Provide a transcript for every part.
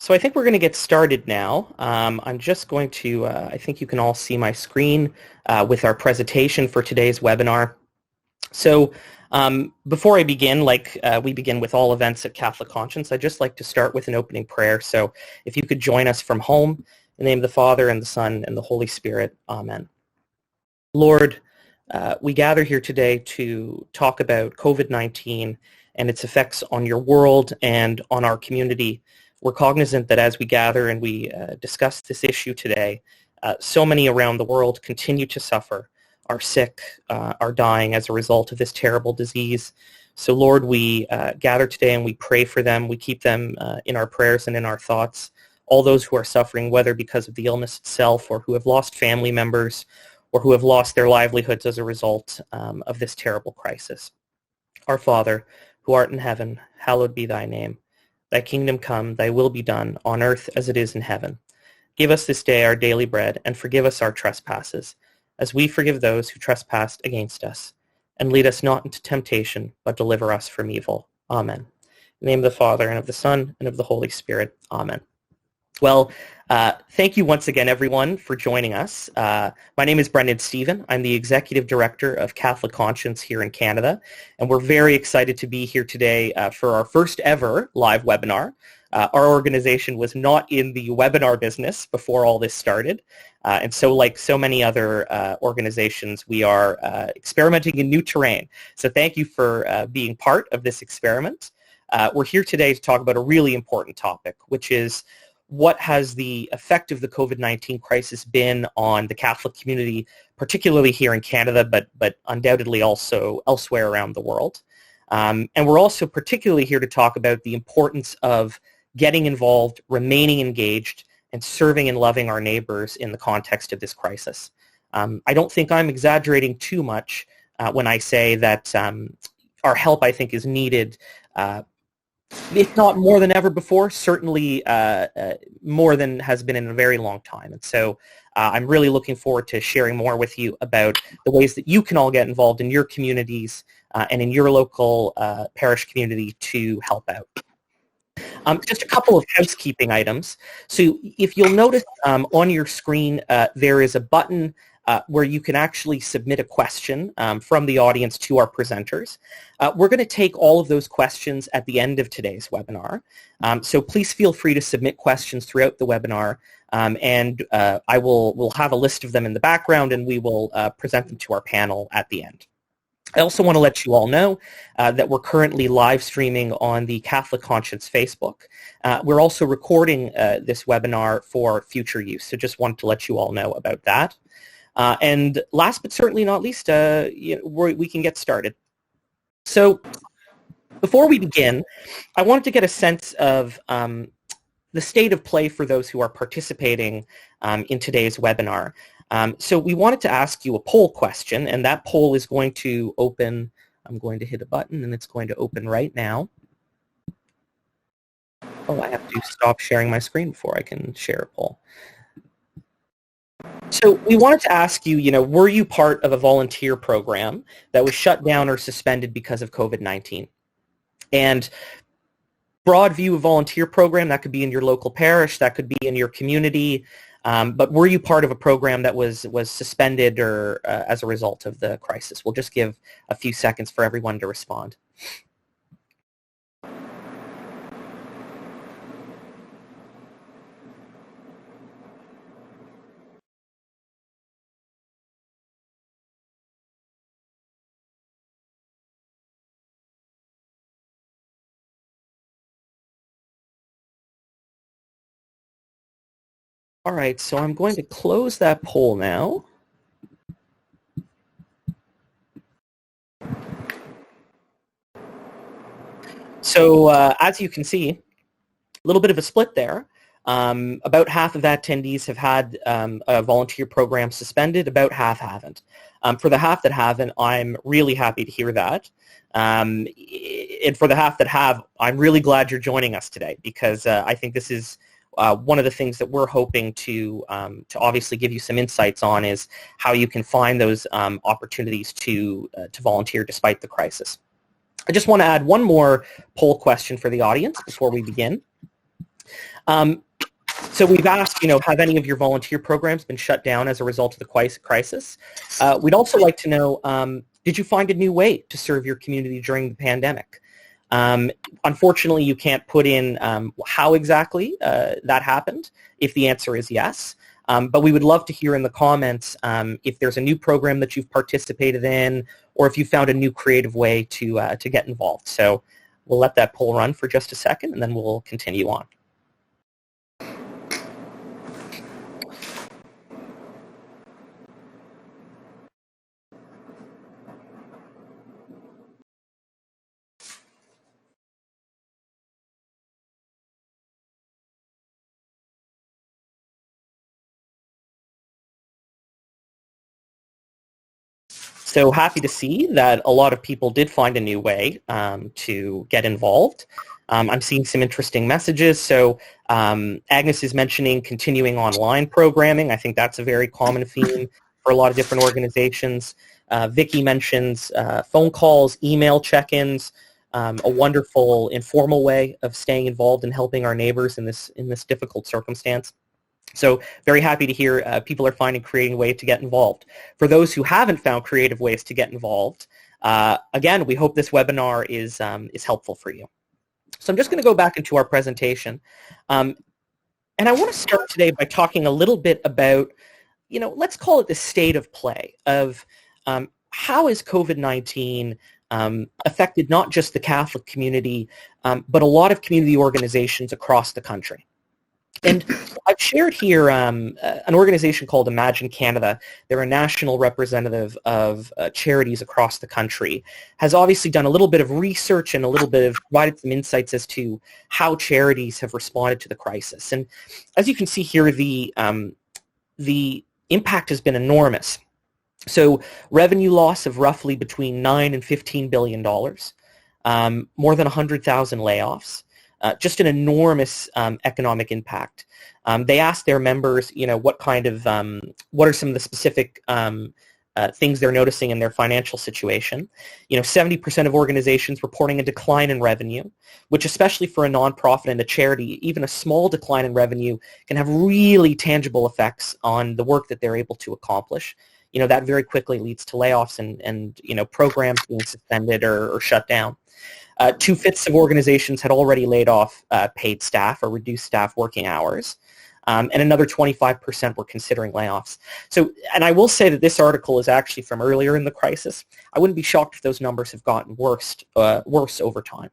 So I think we're going to get started now. I'm just going to, I think you can all see my screen with our presentation for today's webinar. So before I begin, like we begin with all events at Catholic Conscience, I'd just like to start with an opening prayer. So if you could join us from home, in the name of the Father, and the Son, and the Holy Spirit. Amen. Lord, we gather here today to talk about COVID-19 and its effects on your world and on our community. We're cognizant that as we gather and we discuss this issue today, so many around the world continue to suffer, are sick, are dying as a result of this terrible disease. So Lord, we gather today and we pray for them. We keep them in our prayers and in our thoughts. All those who are suffering, whether because of the illness itself or who have lost family members or who have lost their livelihoods as a result of this terrible crisis. Our Father, who art in heaven, hallowed be thy name. Thy kingdom come, thy will be done, on earth as it is in heaven. Give us this day our daily bread, and forgive us our trespasses, as we forgive those who trespass against us. And lead us not into temptation, but deliver us from evil. Amen. In the name of the Father, and of the Son, and of the Holy Spirit. Amen. Well, thank you once again, everyone, for joining us. My name is Brendan Stephen. I'm the Executive Director of Catholic Conscience here in Canada, and we're very excited to be here today for our first ever live webinar. Our organization was not in the webinar business before all this started, and so like so many other organizations, we are experimenting in new terrain. So thank you for being part of this experiment. We're here today to talk about a really important topic, which is what has the effect of the COVID-19 crisis been on the Catholic community, particularly here in Canada, but undoubtedly also elsewhere around the world. And we're also particularly here to talk about the importance of getting involved, remaining engaged, and serving and loving our neighbors in the context of this crisis. I don't think I'm exaggerating too much when I say that our help, I think, is needed if not more than ever before, certainly more than has been in a very long time. And so I'm really looking forward to sharing more with you about the ways that you can all get involved in your communities and in your local parish community to help out. Just a couple of housekeeping items. So if you'll notice on your screen, there is a button where you can actually submit a question from the audience to our presenters. We're going to take all of those questions at the end of today's webinar. So please feel free to submit questions throughout the webinar, and we'll have a list of them in the background, and we will present them to our panel at the end. I also want to let you all know that we're currently live streaming on the Catholic Conscience Facebook. We're also recording this webinar for future use, so just wanted to let you all know about that. And last but certainly not least, we can get started. So before we begin, I wanted to get a sense of the state of play for those who are participating in today's webinar. So we wanted to ask you a poll question, and that poll is going to open. I'm going to hit a button, and it's going to open right now. Oh, I have to stop sharing my screen before I can share a poll. So we wanted to ask you, were you part of a volunteer program that was shut down or suspended because of COVID-19? And broad view of volunteer program, that could be in your local parish, that could be in your community, but were you part of a program that was suspended or as a result of the crisis? We'll just give a few seconds for everyone to respond. All right, so I'm going to close that poll now. So as you can see, a little bit of a split there. About half of attendees have had a volunteer program suspended, about half haven't. For the half that haven't, I'm really happy to hear that. And for the half that have, I'm really glad you're joining us today, because I think this is one of the things that we're hoping to obviously give you some insights on is how you can find those opportunities to volunteer despite the crisis. I just want to add one more poll question for the audience before we begin. So we've asked, have any of your volunteer programs been shut down as a result of the crisis? We'd also like to know, did you find a new way to serve your community during the pandemic? Unfortunately, you can't put in how exactly that happened if the answer is yes. But we would love to hear in the comments if there's a new program that you've participated in, or if you found a new creative way to get involved. So we'll let that poll run for just a second, and then we'll continue on. So happy to see that a lot of people did find a new way to get involved. I'm seeing some interesting messages. So Agnes is mentioning continuing online programming. I think that's a very common theme for a lot of different organizations. Vicky mentions phone calls, email check-ins, a wonderful informal way of staying involved and helping our neighbors in this difficult circumstance. So very happy to hear people are finding creative ways to get involved. For those who haven't found creative ways to get involved, again, we hope this webinar is helpful for you. So I'm just going to go back into our presentation. And I want to start today by talking a little bit about, let's call it the state of play of how has COVID-19 affected not just the Catholic community, but a lot of community organizations across the country. And I've shared here an organization called Imagine Canada. They're a national representative of charities across the country, has obviously done a little bit of research and a little bit of provided some insights as to how charities have responded to the crisis. And as you can see here, the impact has been enormous. So revenue loss of roughly between $9 and $15 billion, more than 100,000 layoffs. Just an enormous economic impact. They asked their members, what are some of the specific things they're noticing in their financial situation. 70% of organizations reporting a decline in revenue, which especially for a nonprofit and a charity, even a small decline in revenue can have really tangible effects on the work that they're able to accomplish. That very quickly leads to layoffs and programs being suspended or shut down. 2/5 of organizations had already laid off paid staff or reduced staff working hours, and another 25% were considering layoffs. So, and I will say that this article is actually from earlier in the crisis. I wouldn't be shocked if those numbers have gotten worse over time.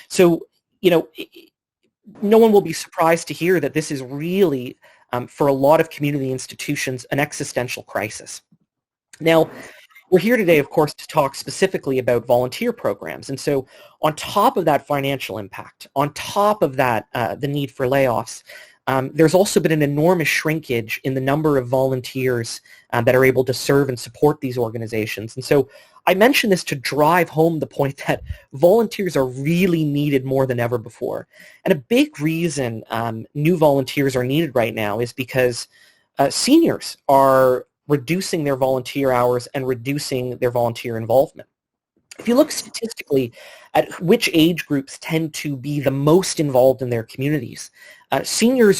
So, no one will be surprised to hear that this is really, for a lot of community institutions, an existential crisis. Now, we're here today, of course, to talk specifically about volunteer programs. And so on top of that financial impact, on top of that, the need for layoffs, there's also been an enormous shrinkage in the number of volunteers that are able to serve and support these organizations. And so I mention this to drive home the point that volunteers are really needed more than ever before. And a big reason new volunteers are needed right now is because seniors are reducing their volunteer hours and reducing their volunteer involvement. If you look statistically at which age groups tend to be the most involved in their communities, seniors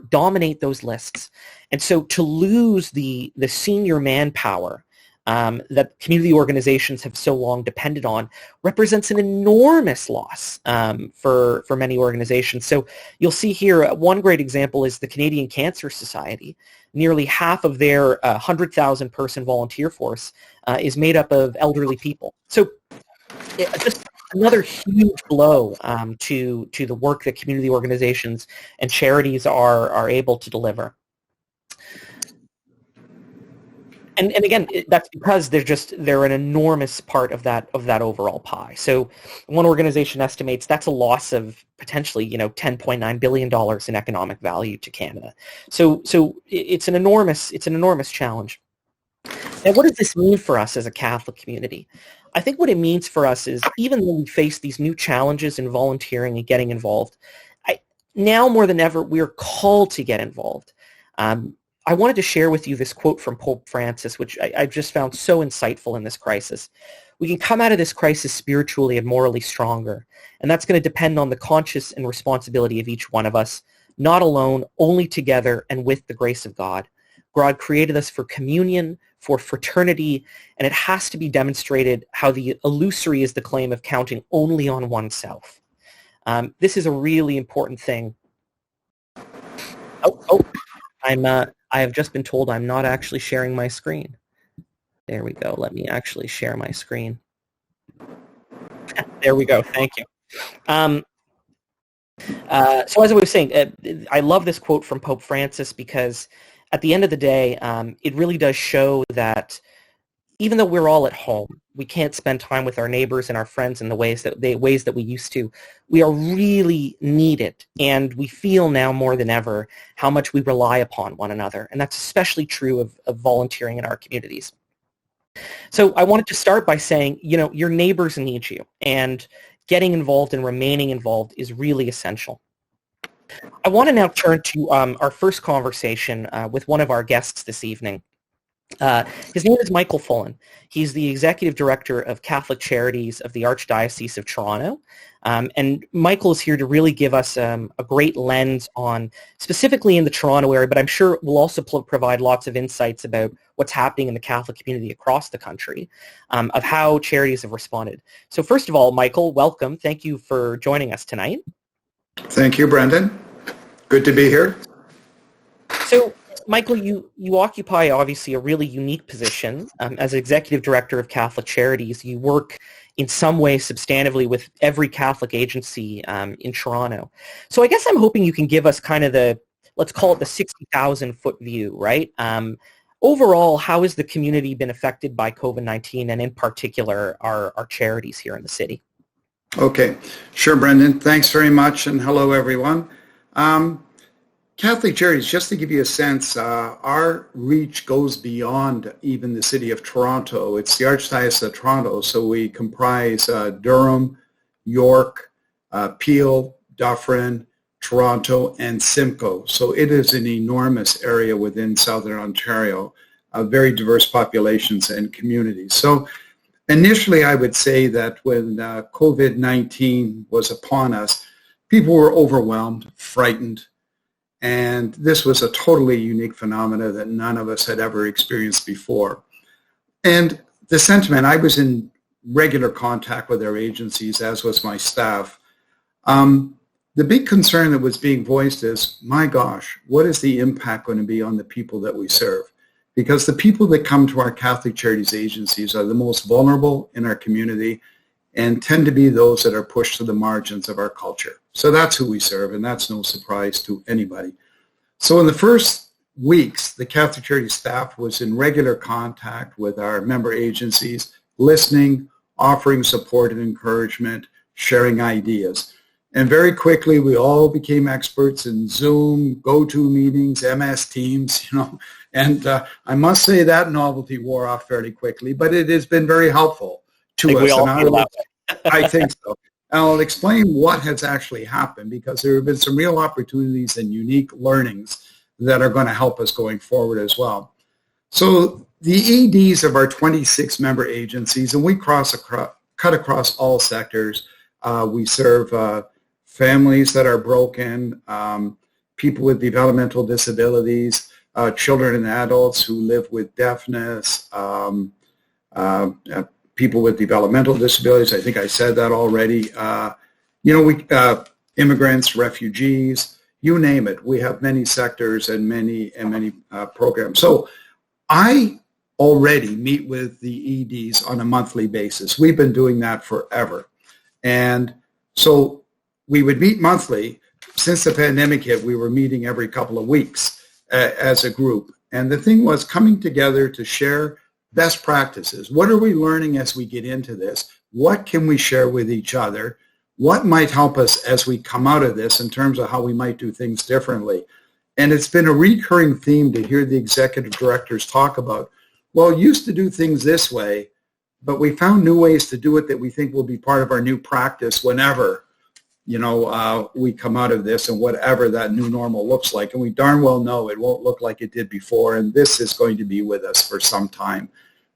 dominate those lists. And so to lose the senior manpower that community organizations have so long depended on represents an enormous loss for many organizations. So you'll see here one great example is the Canadian Cancer Society. Nearly half of their 100,000 person volunteer force is made up of elderly people. So just another huge blow to the work that community organizations and charities are able to deliver. And again, that's because they're an enormous part of that overall pie. So one organization estimates that's a loss of potentially $10.9 billion in economic value to Canada. So it's an enormous challenge. And what does this mean for us as a Catholic community? I think what it means for us is even though we face these new challenges in volunteering and getting involved, now more than ever we're called to get involved. I wanted to share with you this quote from Pope Francis, which I've just found so insightful in this crisis. We can come out of this crisis spiritually and morally stronger, and that's going to depend on the conscious and responsibility of each one of us, not alone, only together and with the grace of God. God created us for communion, for fraternity, and it has to be demonstrated how the illusory is the claim of counting only on oneself. This is a really important thing. I have just been told I'm not actually sharing my screen. There we go. Let me actually share my screen. There we go. Thank you. So as I was saying, I love this quote from Pope Francis because at the end of the day, it really does show that even though we're all at home, we can't spend time with our neighbors and our friends in the ways that we used to. We are really needed, and we feel now more than ever how much we rely upon one another, and that's especially true of volunteering in our communities. So I wanted to start by saying, your neighbors need you, and getting involved and remaining involved is really essential. I want to now turn to our first conversation with one of our guests this evening. His name is Michael Fullen. He's the Executive Director of Catholic Charities of the Archdiocese of Toronto. And Michael is here to really give us a great lens on, specifically in the Toronto area, but I'm sure will also provide lots of insights about what's happening in the Catholic community across the country, of how charities have responded. So first of all, Michael, welcome. Thank you for joining us tonight. Thank you, Brendan. Good to be here. So, Michael, you occupy obviously a really unique position. As Executive Director of Catholic Charities, you work in some way substantively with every Catholic agency in Toronto. So I guess I'm hoping you can give us kind of let's call it the 60,000-foot view, right? Overall, how has the community been affected by COVID-19 and in particular our charities here in the city? Okay. Sure, Brendan. Thanks very much, and hello, everyone. Catholic Charities, just to give you a sense, our reach goes beyond even the city of Toronto. It's the Archdiocese of Toronto, so we comprise Durham, York, Peel, Dufferin, Toronto, and Simcoe. So it is an enormous area within Southern Ontario, very diverse populations and communities. So initially, I would say that when COVID-19 was upon us, people were overwhelmed, frightened, and this was a totally unique phenomena that none of us had ever experienced before. And the sentiment, I was in regular contact with our agencies, as was my staff. The big concern that was being voiced is, my gosh, what is the impact going to be on the people that we serve? Because the people that come to our Catholic Charities agencies are the most vulnerable in our community and tend to be those that are pushed to the margins of our culture. So that's who we serve, and that's no surprise to anybody. So in the first weeks, the Catholic Charities staff was in regular contact with our member agencies, listening, offering support and encouragement, sharing ideas. And very quickly, we all became experts in Zoom, GoToMeetings, MS Teams, and I must say that novelty wore off fairly quickly, but it has been very helpful to us. I think so. And I'll explain what has actually happened, because there have been some real opportunities and unique learnings that are going to help us going forward as well. So the EDs of our 26 member agencies, and we cut across all sectors. We serve families that are broken, people with developmental disabilities, children and adults who live with deafness, people with developmental disabilities. I think I said that already. Immigrants, refugees, you name it. We have many sectors and many programs. So I already meet with the EDs on a monthly basis. We've been doing that forever. And so we would meet monthly. Since the pandemic hit, we were meeting every couple of weeks as a group. And the thing was coming together to share best practices. What are we learning as we get into this? What can we share with each other? What might help us as we come out of this in terms of how we might do things differently? And it's been a recurring theme to hear the executive directors talk about, well, used to do things this way, but we found new ways to do it that we think will be part of our new practice whenever. we come out of this and whatever that new normal looks like. And we darn well know it won't look like it did before, and this is going to be with us for some time.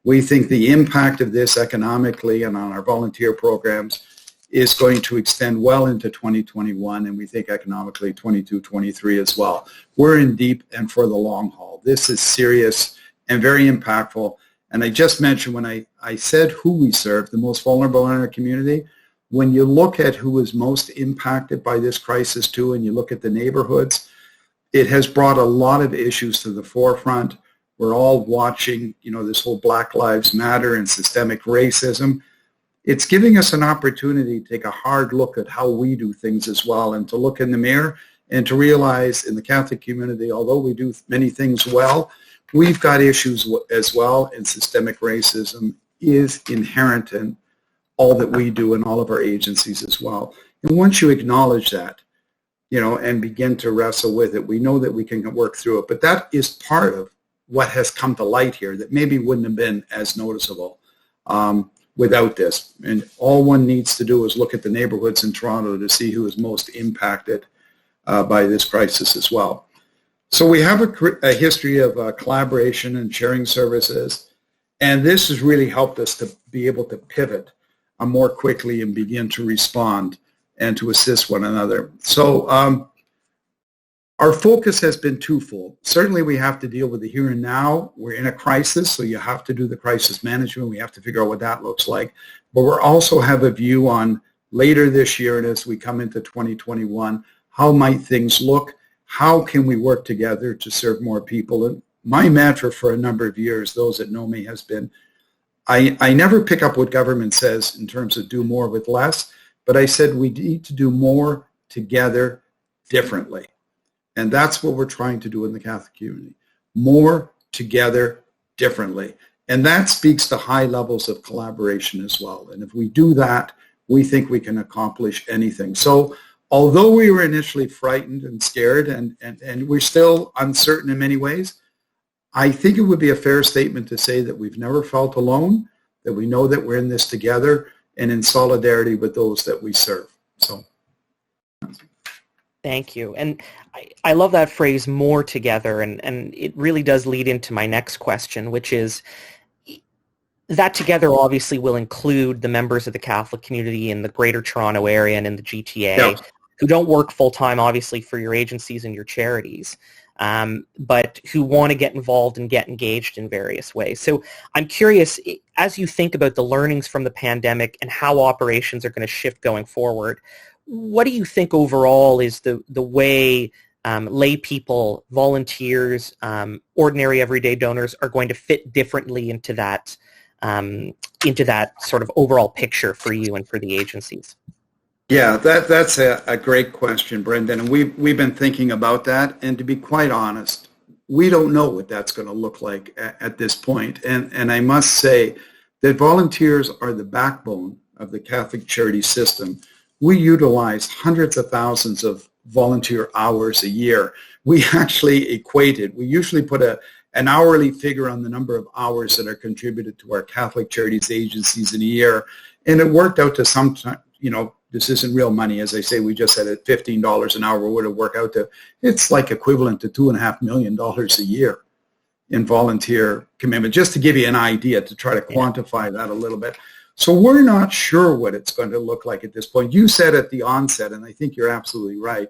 We think the impact of this economically and on our volunteer programs is going to extend well into 2021, and we think economically 22, 23 as well. We're in deep and for the long haul. This is serious and very impactful. And I just mentioned when I said who we serve, the most vulnerable in our community, when you look at who is most impacted by this crisis too, and you look at the neighborhoods, it has brought a lot of issues to the forefront. We're all watching, this whole Black Lives Matter and systemic racism. It's giving us an opportunity to take a hard look at how we do things as well, and to look in the mirror and to realize in the Catholic community, although we do many things well, we've got issues as well, and systemic racism is inherent in all that we do in all of our agencies as well. And once you acknowledge that, and begin to wrestle with it, we know that we can work through it. But that is part of what has come to light here that maybe wouldn't have been as noticeable without this. And all one needs to do is look at the neighborhoods in Toronto to see who is most impacted by this crisis as well. So we have a history of collaboration and sharing services, and this has really helped us to be able to pivot more quickly and begin to respond and to assist one another. So our focus has been twofold. Certainly we have to deal with the here and now. We're in a crisis, so you have to do the crisis management. We have to figure out what that looks like. But we also have a view on later this year, and as we come into 2021, how might things look? How can we work together to serve more people? And my mantra for a number of years, those that know me, has been, I never pick up what government says in terms of do more with less, but I said we need to do more together differently. And that's what we're trying to do in the Catholic community. More together differently. And that speaks to high levels of collaboration as well. And if we do that, we think we can accomplish anything. So although we were initially frightened and scared and we're still uncertain in many ways, I think it would be a fair statement to say that we've never felt alone, that we know that we're in this together and in solidarity with those that we serve. So, thank you. And I love that phrase, more together, and it really does lead into my next question, which is that together obviously will include the members of the Catholic community in the Greater Toronto Area and in the GTA. Yeah. Who don't work full-time, obviously, for your agencies and your charities, but who want to get involved and get engaged in various ways. So I'm curious, as you think about the learnings from the pandemic and how operations are going to shift going forward, what do you think overall is the way lay people, volunteers, ordinary everyday donors are going to fit differently into that sort of overall picture for you and for the agencies? Yeah, that's a great question, Brendan. And we've been thinking about that. And to be quite honest, we don't know what that's going to look like at this point. And I must say that volunteers are the backbone of the Catholic charity system. We utilize hundreds of thousands of volunteer hours a year. We actually we usually put an hourly figure on the number of hours that are contributed to our Catholic charities agencies in a year. And it worked out to some, this isn't real money. As I say, we just said at $15 an hour, what would it work out to? It's like equivalent to $2.5 million a year in volunteer commitment, just to give you an idea, to try to quantify that a little bit. So we're not sure what it's going to look like at this point. You said at the onset, and I think you're absolutely right,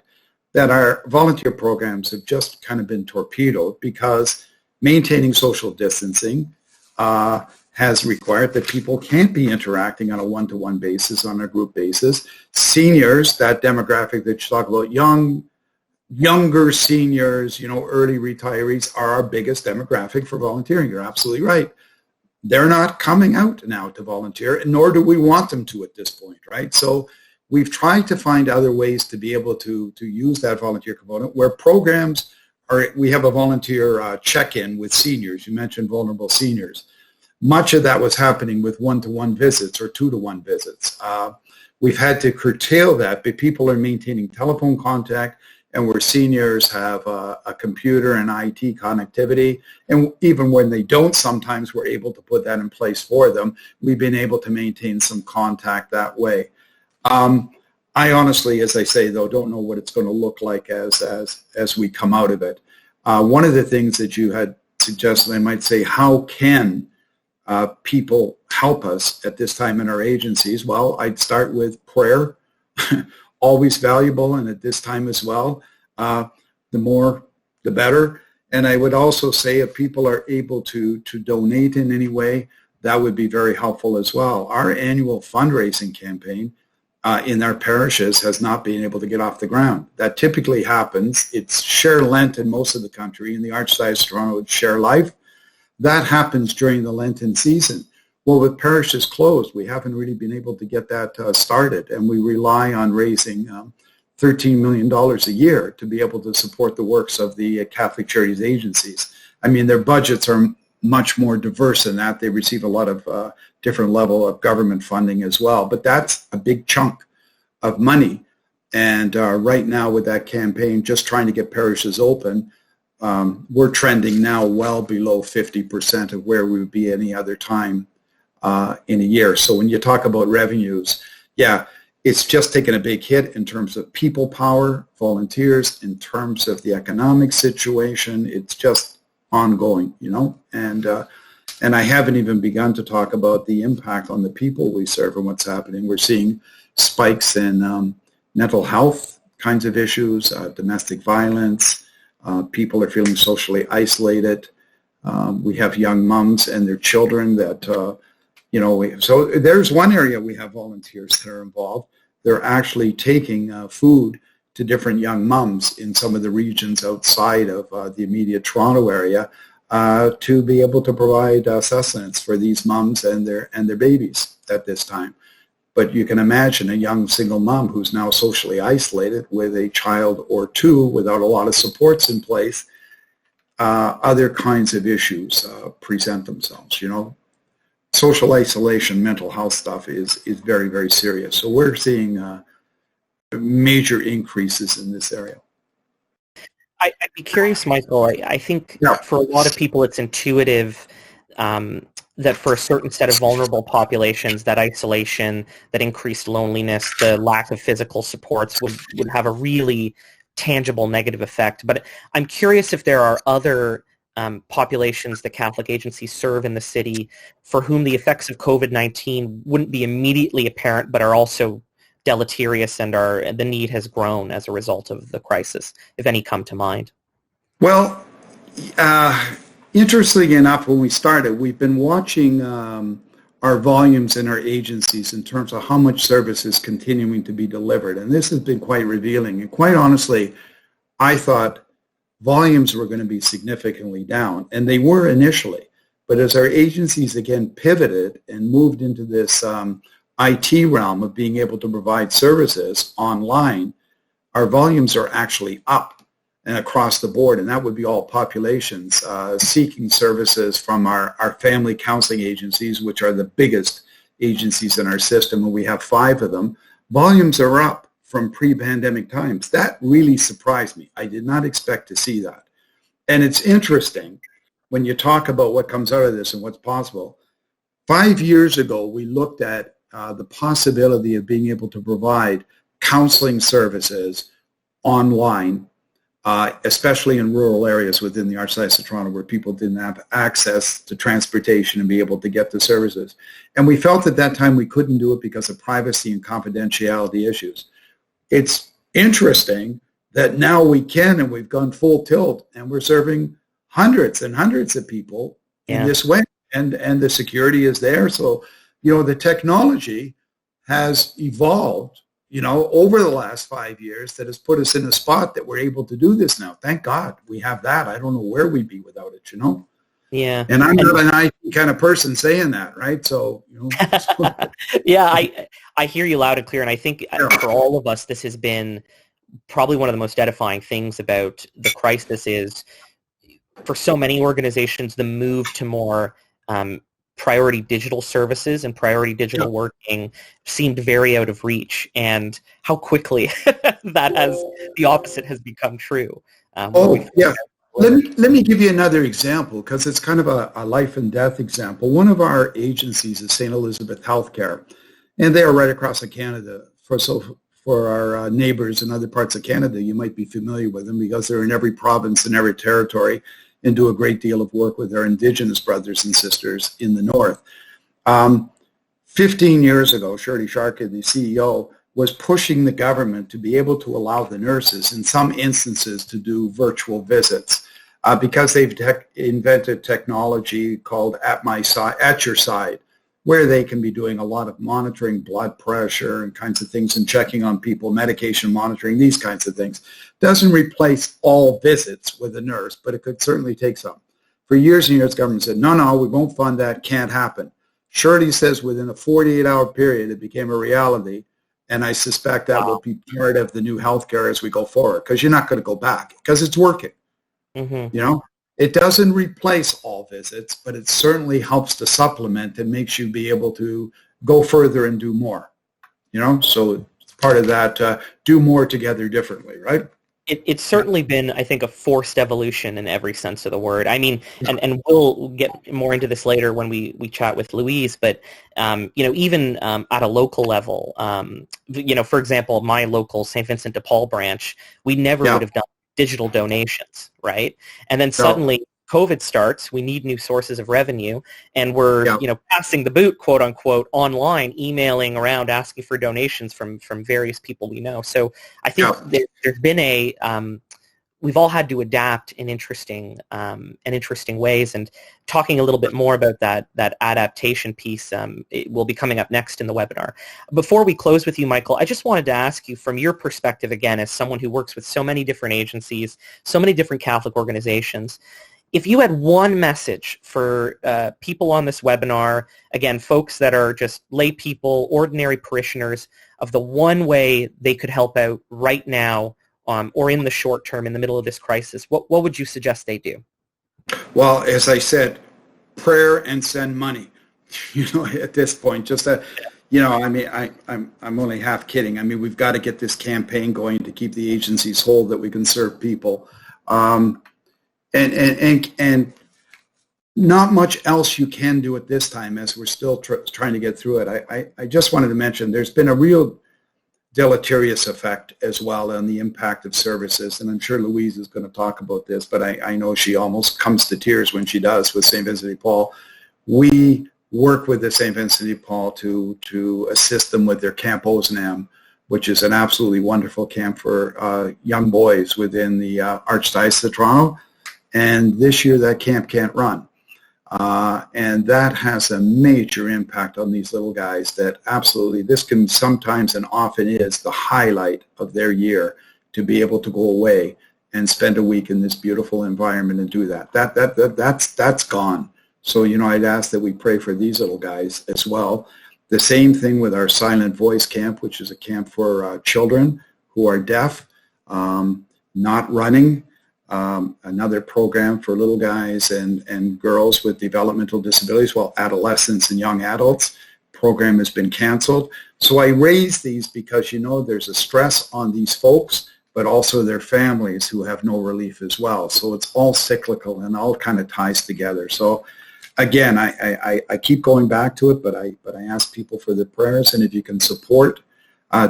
that our volunteer programs have just kind of been torpedoed because maintaining social distancing has required that people can't be interacting on a one-to-one basis, on a group basis. Seniors, that demographic that you talk about, younger seniors, early retirees are our biggest demographic for volunteering. You're absolutely right. They're not coming out now to volunteer, nor do we want them to at this point, right? So we've tried to find other ways to be able to use that volunteer component where programs are. We have a volunteer check-in with seniors. You mentioned vulnerable seniors. Much of that was happening with one-to-one visits or two-to-one visits. We've had to curtail that, but people are maintaining telephone contact, and where seniors have a computer and IT connectivity, and even when they don't, sometimes we're able to put that in place for them. We've been able to maintain some contact that way. I honestly, as I say, though, don't know what it's going to look like as we come out of it. One of the things that you had suggested, I might say, how can people help us at this time in our agencies? Well, I'd start with prayer, always valuable, and at this time as well, the more, the better. And I would also say if people are able to donate in any way, that would be very helpful as well. Our annual fundraising campaign in our parishes has not been able to get off the ground. That typically happens. It's Share Lent in most of the country. In the Archdiocese of Toronto, it's Share Life. That happens during the Lenten season. Well, with parishes closed, we haven't really been able to get that started, and we rely on raising $13 million a year to be able to support the works of the Catholic Charities agencies. I mean, their budgets are much more diverse than that. They receive a lot of different level of government funding as well, but that's a big chunk of money. And right now with that campaign, just trying to get parishes open, we're trending now well below 50% of where we would be any other time in a year. So when you talk about revenues, yeah, it's just taken a big hit in terms of people power, volunteers, in terms of the economic situation. It's just ongoing, you know, and I haven't even begun to talk about the impact on the people we serve and what's happening. We're seeing spikes in mental health kinds of issues, domestic violence. People are feeling socially isolated. We have young moms and their children that, so there's one area we have volunteers that are involved. They're actually taking food to different young moms in some of the regions outside of the immediate Toronto area to be able to provide sustenance for these moms and their babies at this time. But you can imagine a young single mom who's now socially isolated with a child or two without a lot of supports in place. Other kinds of issues present themselves, you know. Social isolation, mental health stuff is very, very serious. So we're seeing major increases in this area. I'd be curious, Michael. I think for a lot of people it's intuitive that for a certain set of vulnerable populations, that isolation, that increased loneliness, the lack of physical supports would have a really tangible negative effect. But I'm curious if there are other populations the Catholic agencies serve in the city for whom the effects of COVID-19 wouldn't be immediately apparent but are also deleterious and the need has grown as a result of the crisis, if any come to mind. Well, interestingly enough, when we started, we've been watching our volumes in our agencies in terms of how much service is continuing to be delivered. And this has been quite revealing. And quite honestly, I thought volumes were going to be significantly down. And they were initially. But as our agencies again pivoted and moved into this IT realm of being able to provide services online, our volumes are actually up and across the board, and that would be all populations seeking services from our family counseling agencies, which are the biggest agencies in our system, and we have 5 of them. Volumes are up from pre-pandemic times. That really surprised me. I did not expect to see that. And it's interesting when you talk about what comes out of this and what's possible. 5 years ago, we looked at the possibility of being able to provide counseling services online, especially in rural areas within the Archdiocese of Toronto where people didn't have access to transportation and be able to get the services. And we felt at that time we couldn't do it because of privacy and confidentiality issues. It's interesting that now we can, and we've gone full tilt, and we're serving hundreds and hundreds of people in this way, and the security is there. So, you know, the technology has evolved, you know, over the last 5 years that has put us in a spot that we're able to do this now. Thank God we have that. I don't know where we'd be without it, you know? Yeah. And I'm not an IT kind of person saying that, right? So, you know. Yeah, I hear you loud and clear. And I think for all of us, this has been probably one of the most edifying things about the crisis is for so many organizations, the move to more priority digital services and priority digital working seemed very out of reach, and how quickly the opposite has become true. Let me give you another example, because it's kind of a life and death example. One of our agencies is St. Elizabeth Healthcare, and they are right across Canada. For for our neighbours in other parts of Canada. You might be familiar with them because they're in every province and every territory and do a great deal of work with our Indigenous brothers and sisters in the north. 15 years ago, Shirley Sharkey, the CEO, was pushing the government to be able to allow the nurses in some instances to do virtual visits because they've invented technology called At Your Side, where they can be doing a lot of monitoring blood pressure and kinds of things and checking on people, medication monitoring, these kinds of things. Doesn't replace all visits with a nurse, but it could certainly take some. For years and years, government said, no, we won't fund that, can't happen. Shirley says within a 48-hour period, it became a reality, and I suspect that will be part of the new healthcare as we go forward, because you're not going to go back, because it's working. You know, it doesn't replace all visits, but it certainly helps to supplement and makes you be able to go further and do more. You know, so it's part of that do more together differently, right? It's certainly been, I think, a forced evolution in every sense of the word. I mean, and we'll get more into this later when we chat with Louise, but, you know, even at a local level, you know, for example, my local St. Vincent de Paul branch, we never would have done digital donations, right? And then suddenly COVID starts, we need new sources of revenue, and we're, you know, passing the boot, quote unquote, online, emailing around, asking for donations from various people we know. So I think there's been we've all had to adapt in interesting ways, and talking a little bit more about that adaptation piece it will be coming up next in the webinar. Before we close with you, Michael, I just wanted to ask you, from your perspective, again, as someone who works with so many different agencies, so many different Catholic organizations, if you had one message for people on this webinar, again, folks that are just lay people, ordinary parishioners, of the one way they could help out right now, or in the short term, in the middle of this crisis, what would you suggest they do? Well, as I said, prayer and send money. You know, at this point, just that, you know, I mean, I'm only half kidding. I mean, we've got to get this campaign going to keep the agencies whole, that we can serve people. And not much else you can do at this time, as we're still trying to get through it. I just wanted to mention there's been a real deleterious effect as well on the impact of services, and I'm sure Louise is going to talk about this, but I know she almost comes to tears when she does with St. Vincent de Paul. We work with the St. Vincent de Paul to assist them with their Camp Ozanam, which is an absolutely wonderful camp for young boys within the Archdiocese of Toronto. And this year that camp can't run. And that has a major impact on these little guys, that absolutely this can sometimes and often is the highlight of their year, to be able to go away and spend a week in this beautiful environment and do that. That's gone. So, you know, I'd ask that we pray for these little guys as well. The same thing with our Silent Voice camp, which is a camp for children who are deaf, not running. Another program for little guys and girls with developmental disabilities, well, adolescents and young adults. Program has been canceled. So I raise these because, you know, there's a stress on these folks, but also their families who have no relief as well. So it's all cyclical and all kind of ties together. So again, I keep going back to it, but I ask people for their prayers, and if you can support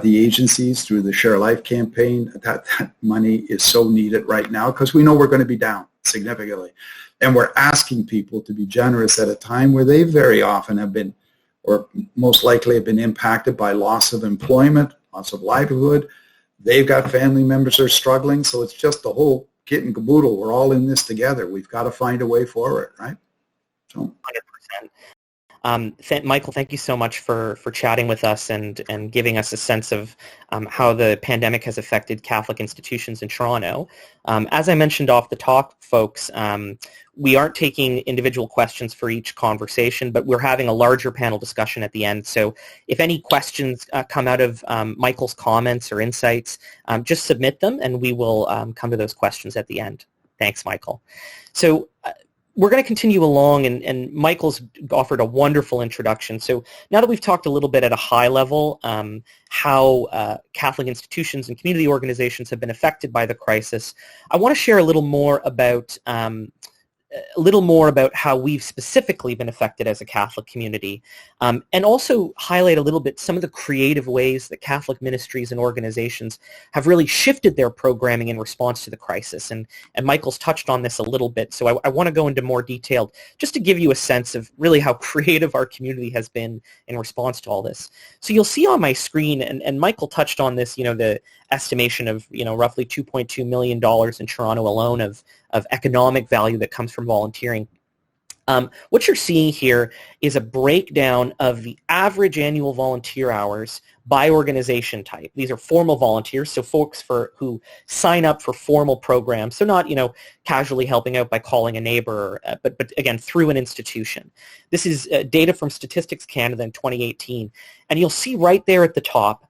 the agencies through the Share Life campaign, that money is so needed right now, because we know we're going to be down significantly. And we're asking people to be generous at a time where they very often have been, or most likely have been, impacted by loss of employment, loss of livelihood. They've got family members that are struggling, so it's just the whole kit and caboodle. We're all in this together. We've got to find a way forward, right? So 100%. Michael, thank you so much for chatting with us and giving us a sense of how the pandemic has affected Catholic institutions in Toronto. As I mentioned off the top, folks, we aren't taking individual questions for each conversation, but we're having a larger panel discussion at the end. So if any questions come out of Michael's comments or insights, just submit them, and we will come to those questions at the end. Thanks, Michael. So we're going to continue along, and Michael's offered a wonderful introduction. So now that we've talked a little bit at a high level how Catholic institutions and community organizations have been affected by the crisis, I want to share a little more about a little more about how we've specifically been affected as a Catholic community, and also highlight a little bit some of the creative ways that Catholic ministries and organizations have really shifted their programming in response to the crisis. And Michael's touched on this a little bit, so I want to go into more detail just to give you a sense of really how creative our community has been in response to all this. So you'll see on my screen, and Michael touched on this, the estimation of roughly $2.2 million in Toronto alone of economic value that comes from volunteering. What you're seeing here is a breakdown of the average annual volunteer hours by organization type. These are formal volunteers, so folks who sign up for formal programs. So not, casually helping out by calling a neighbor, but again, through an institution. This is data from Statistics Canada in 2018. And you'll see right there at the top,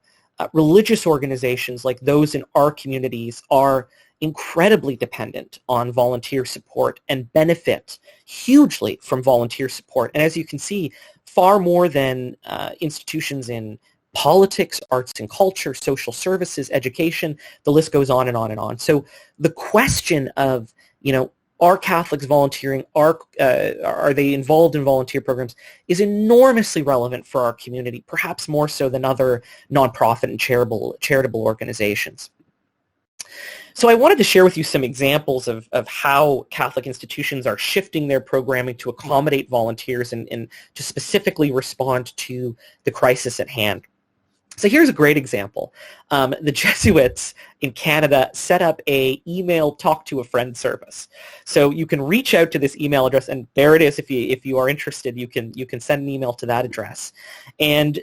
religious organizations like those in our communities are incredibly dependent on volunteer support and benefit hugely from volunteer support. And as you can see, far more than institutions in politics, arts and culture, social services, education, the list goes on and on and on. So the question of, are Catholics volunteering? Are they involved in volunteer programs? Is enormously relevant for our community, perhaps more so than other nonprofit and charitable organizations. So I wanted to share with you some examples of how Catholic institutions are shifting their programming to accommodate volunteers and to specifically respond to the crisis at hand. So here's a great example. The Jesuits in Canada set up a email talk to a friend service. So you can reach out to this email address, and there it is. If you are interested, you can send an email to that address, and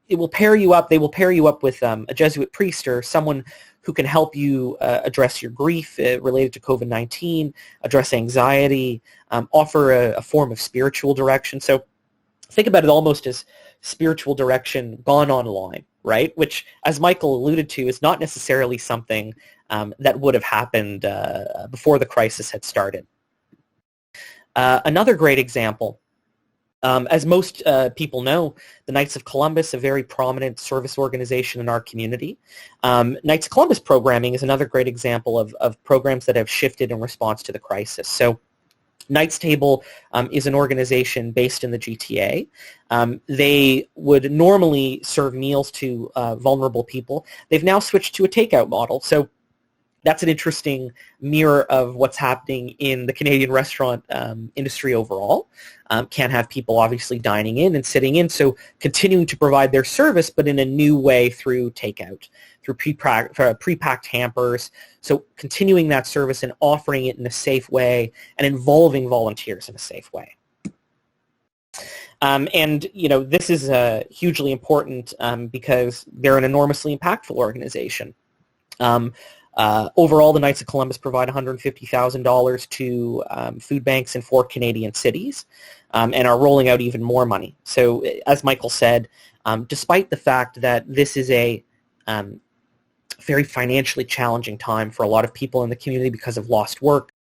it will pair you up. They will pair you up with a Jesuit priest or someone who can help you address your grief related to COVID-19, address anxiety, offer a form of spiritual direction. So think about it almost as spiritual direction gone online, right? Which, as Michael alluded to, is not necessarily something that would have happened before the crisis had started. Another great example, as most people know, the Knights of Columbus, a very prominent service organization in our community. Knights of Columbus programming is another great example of programs that have shifted in response to the crisis. So Knights Table is an organization based in the GTA. They would normally serve meals to vulnerable people. They've now switched to a takeout model. So that's an interesting mirror of what's happening in the Canadian restaurant industry overall. Can't have people obviously dining in and sitting in, so continuing to provide their service, but in a new way through takeout, through pre-packed hampers. So continuing that service and offering it in a safe way and involving volunteers in a safe way. And this is hugely important because they're an enormously impactful organization. Overall, the Knights of Columbus provide $150,000 to food banks in 4 Canadian cities and are rolling out even more money. So as Michael said, despite the fact that this is a very financially challenging time for a lot of people in the community because of lost work,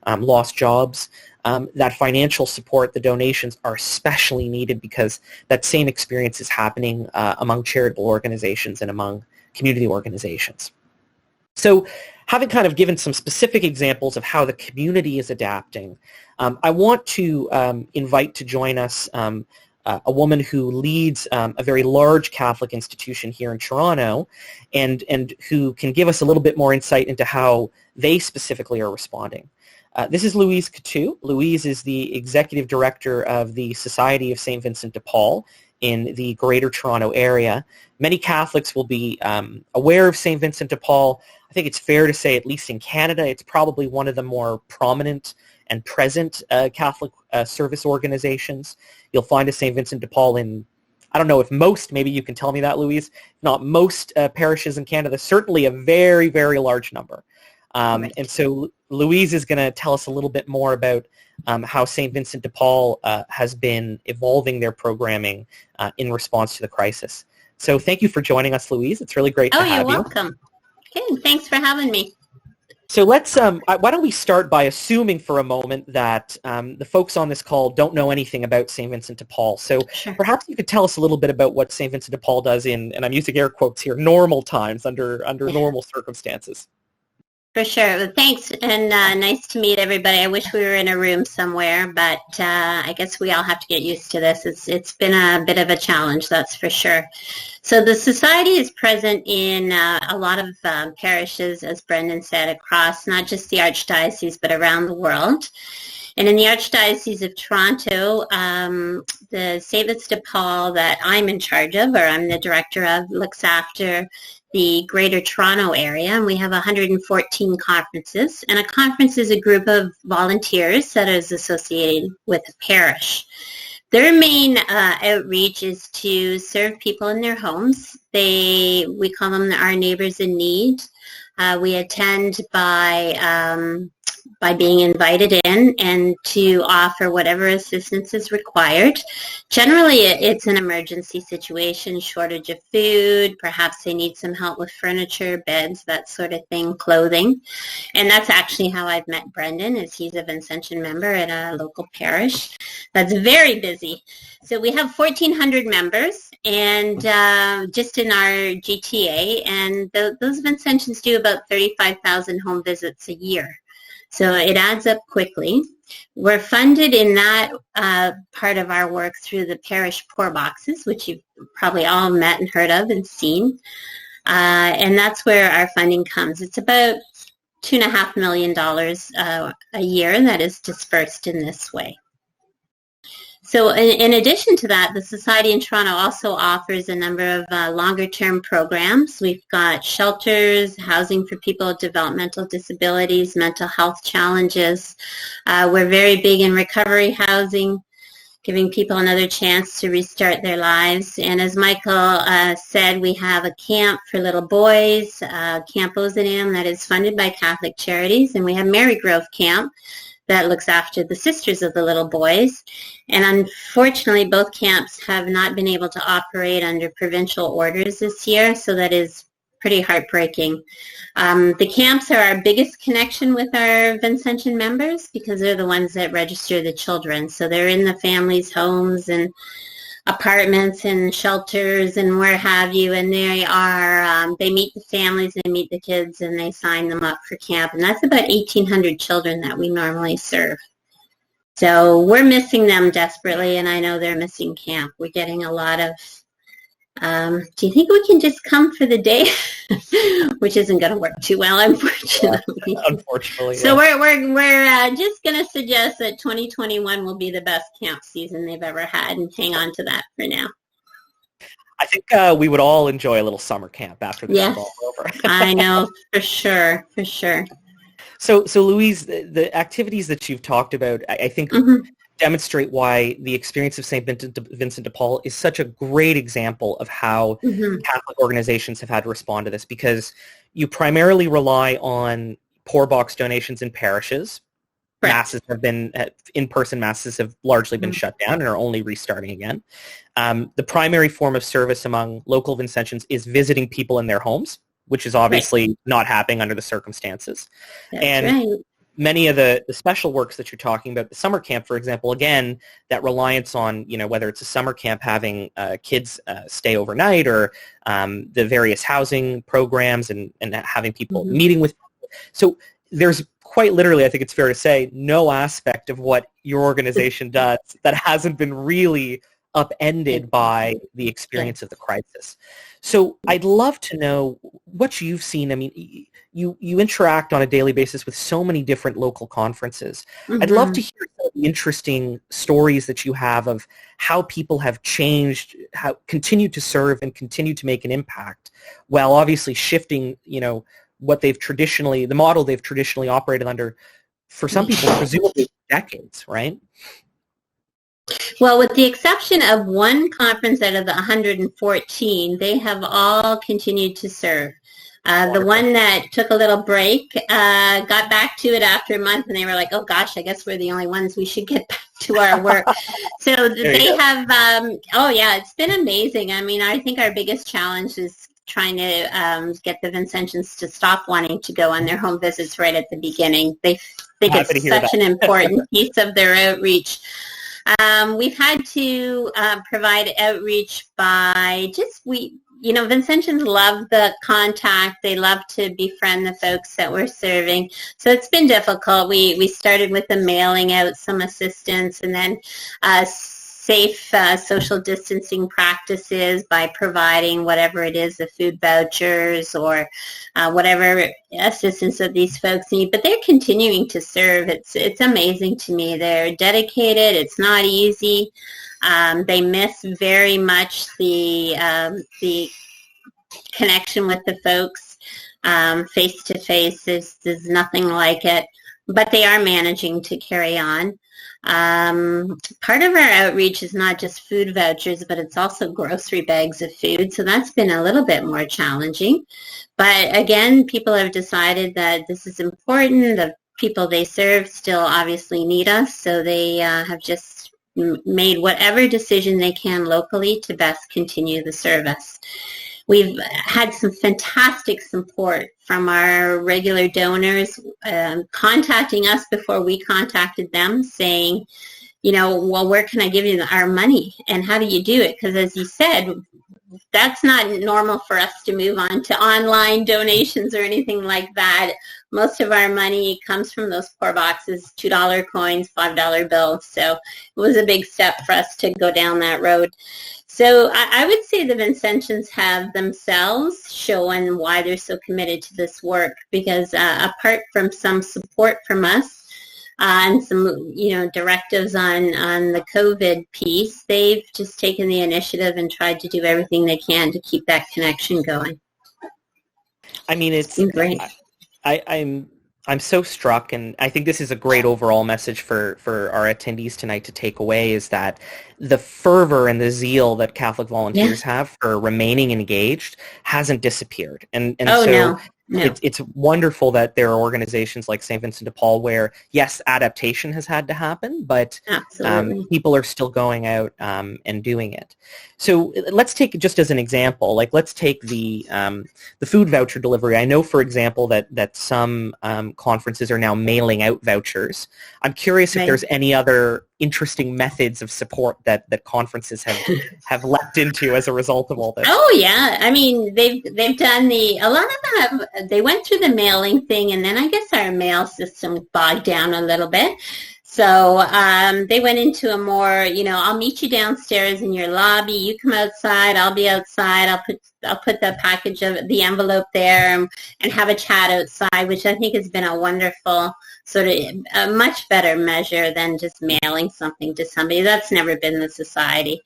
lost jobs, that financial support, the donations are especially needed because that same experience is happening among charitable organizations and among community organizations. So having kind of given some specific examples of how the community is adapting, I want to invite to join us a woman who leads a very large Catholic institution here in Toronto and who can give us a little bit more insight into how they specifically are responding. This is Louise Coutu. Louise is the Executive Director of the Society of St. Vincent de Paul in the Greater Toronto area. Many Catholics will be aware of St. Vincent de Paul. I think it's fair to say, at least in Canada, it's probably one of the more prominent and present Catholic service organizations. You'll find a St. Vincent de Paul in, I don't know if most, maybe you can tell me that, Louise, not most parishes in Canada, certainly a very, very large number. Right. And so Louise is going to tell us a little bit more about how St. Vincent de Paul has been evolving their programming in response to the crisis. So thank you for joining us, Louise. It's really great to have you. Oh, you're welcome. Good. Thanks for having me. So let's, why don't we start by assuming for a moment that the folks on this call don't know anything about St. Vincent de Paul. So Sure. Perhaps you could tell us a little bit about what St. Vincent de Paul does in, and I'm using air quotes here, normal times, under normal circumstances. For sure. Well, thanks, and nice to meet everybody. I wish we were in a room somewhere, but I guess we all have to get used to this. It's been a bit of a challenge, that's for sure. So the Society is present in a lot of parishes, as Brendan said, across not just the Archdiocese, but around the world. And in the Archdiocese of Toronto, the St. Vincent de Paul that I'm in charge of, or I'm the director of, looks after the Greater Toronto area, and we have 114 conferences. And a conference is a group of volunteers that is associated with a parish. Their main outreach is to serve people in their homes. We call them our neighbours in need. We attend by being invited in and to offer whatever assistance is required. Generally, it's an emergency situation, shortage of food, perhaps they need some help with furniture, beds, that sort of thing, clothing. And that's actually how I've met Brendan, is he's a Vincentian member at a local parish that's very busy. So we have 1,400 members, and just in our GTA, and those Vincentians do about 35,000 home visits a year. So it adds up quickly. We're funded in that part of our work through the parish poor boxes, which you've probably all met and heard of and seen. And that's where our funding comes. It's about $2.5 million a year that is dispersed in this way. So in addition to that, the Society in Toronto also offers a number of longer-term programs. We've got shelters, housing for people with developmental disabilities, mental health challenges. We're very big in recovery housing, giving people another chance to restart their lives. And as Michael said, we have a camp for little boys, Camp Ozanam, that is funded by Catholic Charities. And we have Marygrove Camp that looks after the sisters of the little boys. And unfortunately, both camps have not been able to operate under provincial orders this year, so that is pretty heartbreaking. The camps are our biggest connection with our Vincentian members because they're the ones that register the children. So they're in the families' homes and apartments and shelters and where have you, and they meet the families, they meet the kids, and they sign them up for camp. And that's about 1,800 children that we normally serve. So we're missing them desperately, and I know they're missing camp. We're getting a lot of, do you think we can just come for the day? Which isn't going to work too well, unfortunately. Unfortunately. So we're just going to suggest that 2021 will be the best camp season they've ever had, and hang on to that for now. I think we would all enjoy a little summer camp after this is all over. I know, for sure. So Louise, the activities that you've talked about, I think demonstrate why the experience of St. Vincent de Paul is such a great example of how Catholic organizations have had to respond to this, because you primarily rely on poor box donations in parishes. Right. Masses have been, in-person masses have largely been shut down and are only restarting again. The primary form of service among local Vincentians is visiting people in their homes, which is obviously not happening under the circumstances. That's right. Many of the special works that you're talking about, the summer camp, for example, again, that reliance on, whether it's a summer camp having kids stay overnight, or the various housing programs and having people meeting with people. So there's quite literally, I think it's fair to say, no aspect of what your organization does that hasn't been really upended by the experience of the crisis. So I'd love to know what you've seen. I mean, you interact on a daily basis with so many different local conferences. I'd love to hear some of the interesting stories that you have of how people have changed, how continued to serve and continue to make an impact, while obviously shifting, what they've traditionally, the model they've traditionally operated under, for some people, presumably decades, right? Well, with the exception of one conference out of the 114, they have all continued to serve. The one that took a little break got back to it after a month, and they were like, oh gosh, I guess we're the only ones, we should get back to our work. So they have, it's been amazing. I mean, I think our biggest challenge is trying to get the Vincentians to stop wanting to go on their home visits right at the beginning. They think it's such an important piece of their outreach. We've had to provide outreach by Vincentians love the contact. They love to befriend the folks that we're serving. So it's been difficult. We started with the mailing out some assistance, and then safe social distancing practices by providing whatever it is, the food vouchers or whatever assistance that these folks need. But they're continuing to serve. It's amazing to me. They're dedicated. It's not easy. They miss very much the connection with the folks face to face. There's nothing like it, but they are managing to carry on. Part of our outreach is not just food vouchers, but it's also grocery bags of food. So that's been a little bit more challenging. But again, people have decided that this is important. The people they serve still obviously need us. So they have just made whatever decision they can locally to best continue the service. We've had some fantastic support from our regular donors contacting us before we contacted them, saying, well, where can I give you our money and how do you do it? Because as you said, that's not normal for us to move on to online donations or anything like that. Most of our money comes from those poor boxes, $2 coins, $5 bills. So it was a big step for us to go down that road. So I would say the Vincentians have themselves shown why they're so committed to this work, because apart from some support from us and some, directives on the COVID piece, they've just taken the initiative and tried to do everything they can to keep that connection going. I mean, it's great. I'm so struck, and I think this is a great overall message for our attendees tonight to take away, is that the fervor and the zeal that Catholic volunteers have for remaining engaged hasn't disappeared. And No. It's wonderful that there are organizations like St. Vincent de Paul where, yes, adaptation has had to happen, but people are still going out and doing it. So let's take, just as an example, let's take the food voucher delivery. I know, for example, that some conferences are now mailing out vouchers. I'm curious if there's any other interesting methods of support that conferences have leapt into as a result of all this. Oh yeah, I mean they've done a lot of them they went through the mailing thing, and then I guess our mail system bogged down a little bit. So they went into a more, I'll meet you downstairs in your lobby. You come outside. I'll be outside. I'll put the package of the envelope there and have a chat outside, which I think has been a wonderful sort of a much better measure than just mailing something to somebody. That's never been the society.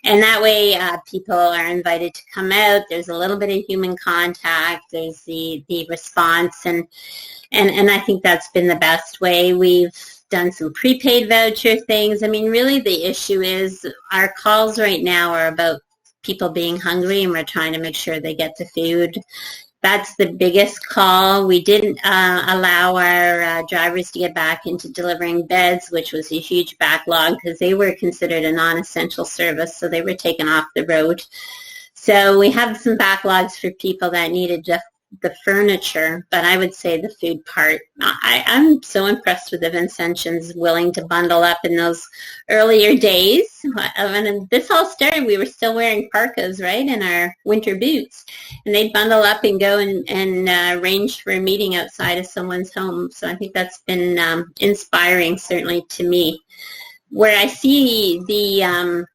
And that way people are invited to come out. There's a little bit of human contact. There's the response. And I think that's been the best way. We've done some prepaid voucher things. I mean, really the issue is our calls right now are about people being hungry, and we're trying to make sure they get the food. That's the biggest call. We didn't allow our drivers to get back into delivering beds, which was a huge backlog because they were considered a non-essential service, so they were taken off the road. So we have some backlogs for people that needed just the furniture, but I would say the food part. I'm so impressed with the Vincentians willing to bundle up in those earlier days. When this all started, we were still wearing parkas, right, and our winter boots, and they'd bundle up and go and arrange for a meeting outside of someone's home. So I think that's been inspiring, certainly to me. Where I see the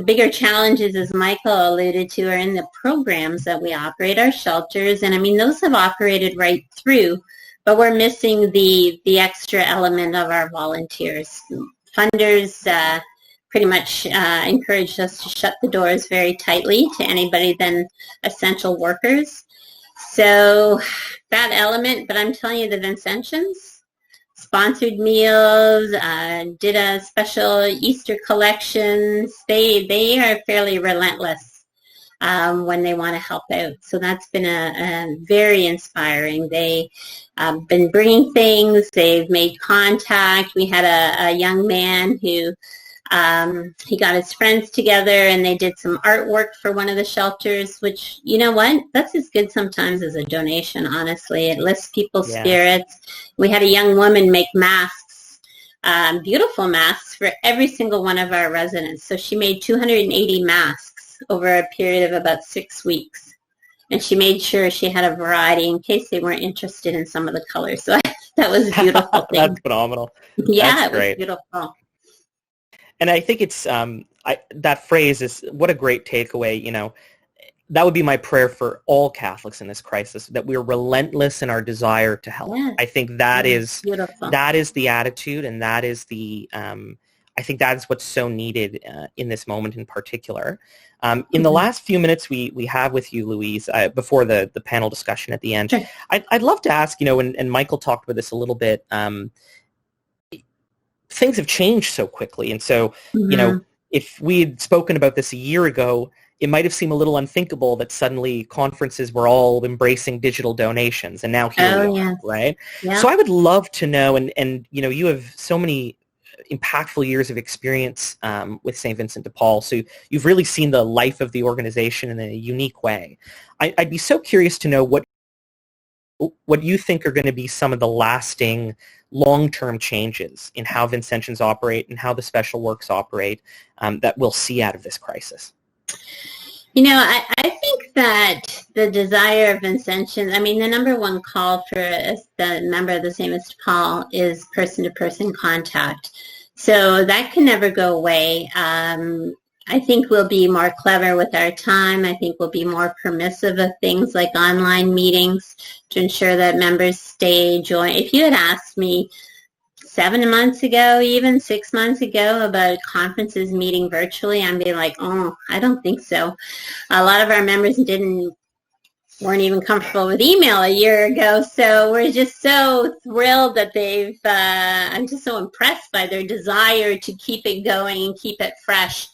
bigger challenges, as Michael alluded to, are in the programs that we operate, our shelters. And I mean, those have operated right through, but we're missing the extra element of our volunteers. Funders pretty much encouraged us to shut the doors very tightly to anybody than essential workers. So that element, but I'm telling you, the Vincentians sponsored meals, did a special Easter collections. They are fairly relentless when they want to help out. So that's been a very inspiring. They been bringing things. They've made contact. We had a young man who he got his friends together and they did some artwork for one of the shelters, which, you know what, that's as good sometimes as a donation, honestly. It lifts people's spirits. We had a young woman make masks, beautiful masks for every single one of our residents. So she made 280 masks over a period of about 6 weeks. And she made sure she had a variety in case they weren't interested in some of the colors. So that was a beautiful thing. That's phenomenal. Yeah, That's great. It was beautiful. And I think it's that phrase is what a great takeaway. You know, that would be my prayer for all Catholics in this crisis, that we're relentless in our desire to help. Yeah. I think that is beautiful. That is the attitude, and that is the I think that is what's so needed in this moment in particular. In the last few minutes we have with you, Louise, before the panel discussion at the end, sure. I'd love to ask, you know, and Michael talked about this a little bit, things have changed so quickly. And so, you know, if we had spoken about this a year ago, it might have seemed a little unthinkable that suddenly conferences were all embracing digital donations. And now here we are, right? Yeah. So I would love to know, and you know, you have so many impactful years of experience with St. Vincent de Paul. So you've really seen the life of the organization in a unique way. I'd be so curious to know what you think are going to be some of the lasting long-term changes in how Vincentians operate and how the special works operate that we'll see out of this crisis. You know, I think that the desire of Vincentians, I mean, the number one call for the member of the St. Vincent de Paul is person-to-person contact. So that can never go away. I think we'll be more clever with our time. I think we'll be more permissive of things like online meetings to ensure that members stay joined. If you had asked me 7 months ago, even 6 months ago, about conferences meeting virtually, I'm being like, oh, I don't think so. A lot of our members weren't even comfortable with email a year ago, so we're just so thrilled that I'm just so impressed by their desire to keep it going and keep it fresh.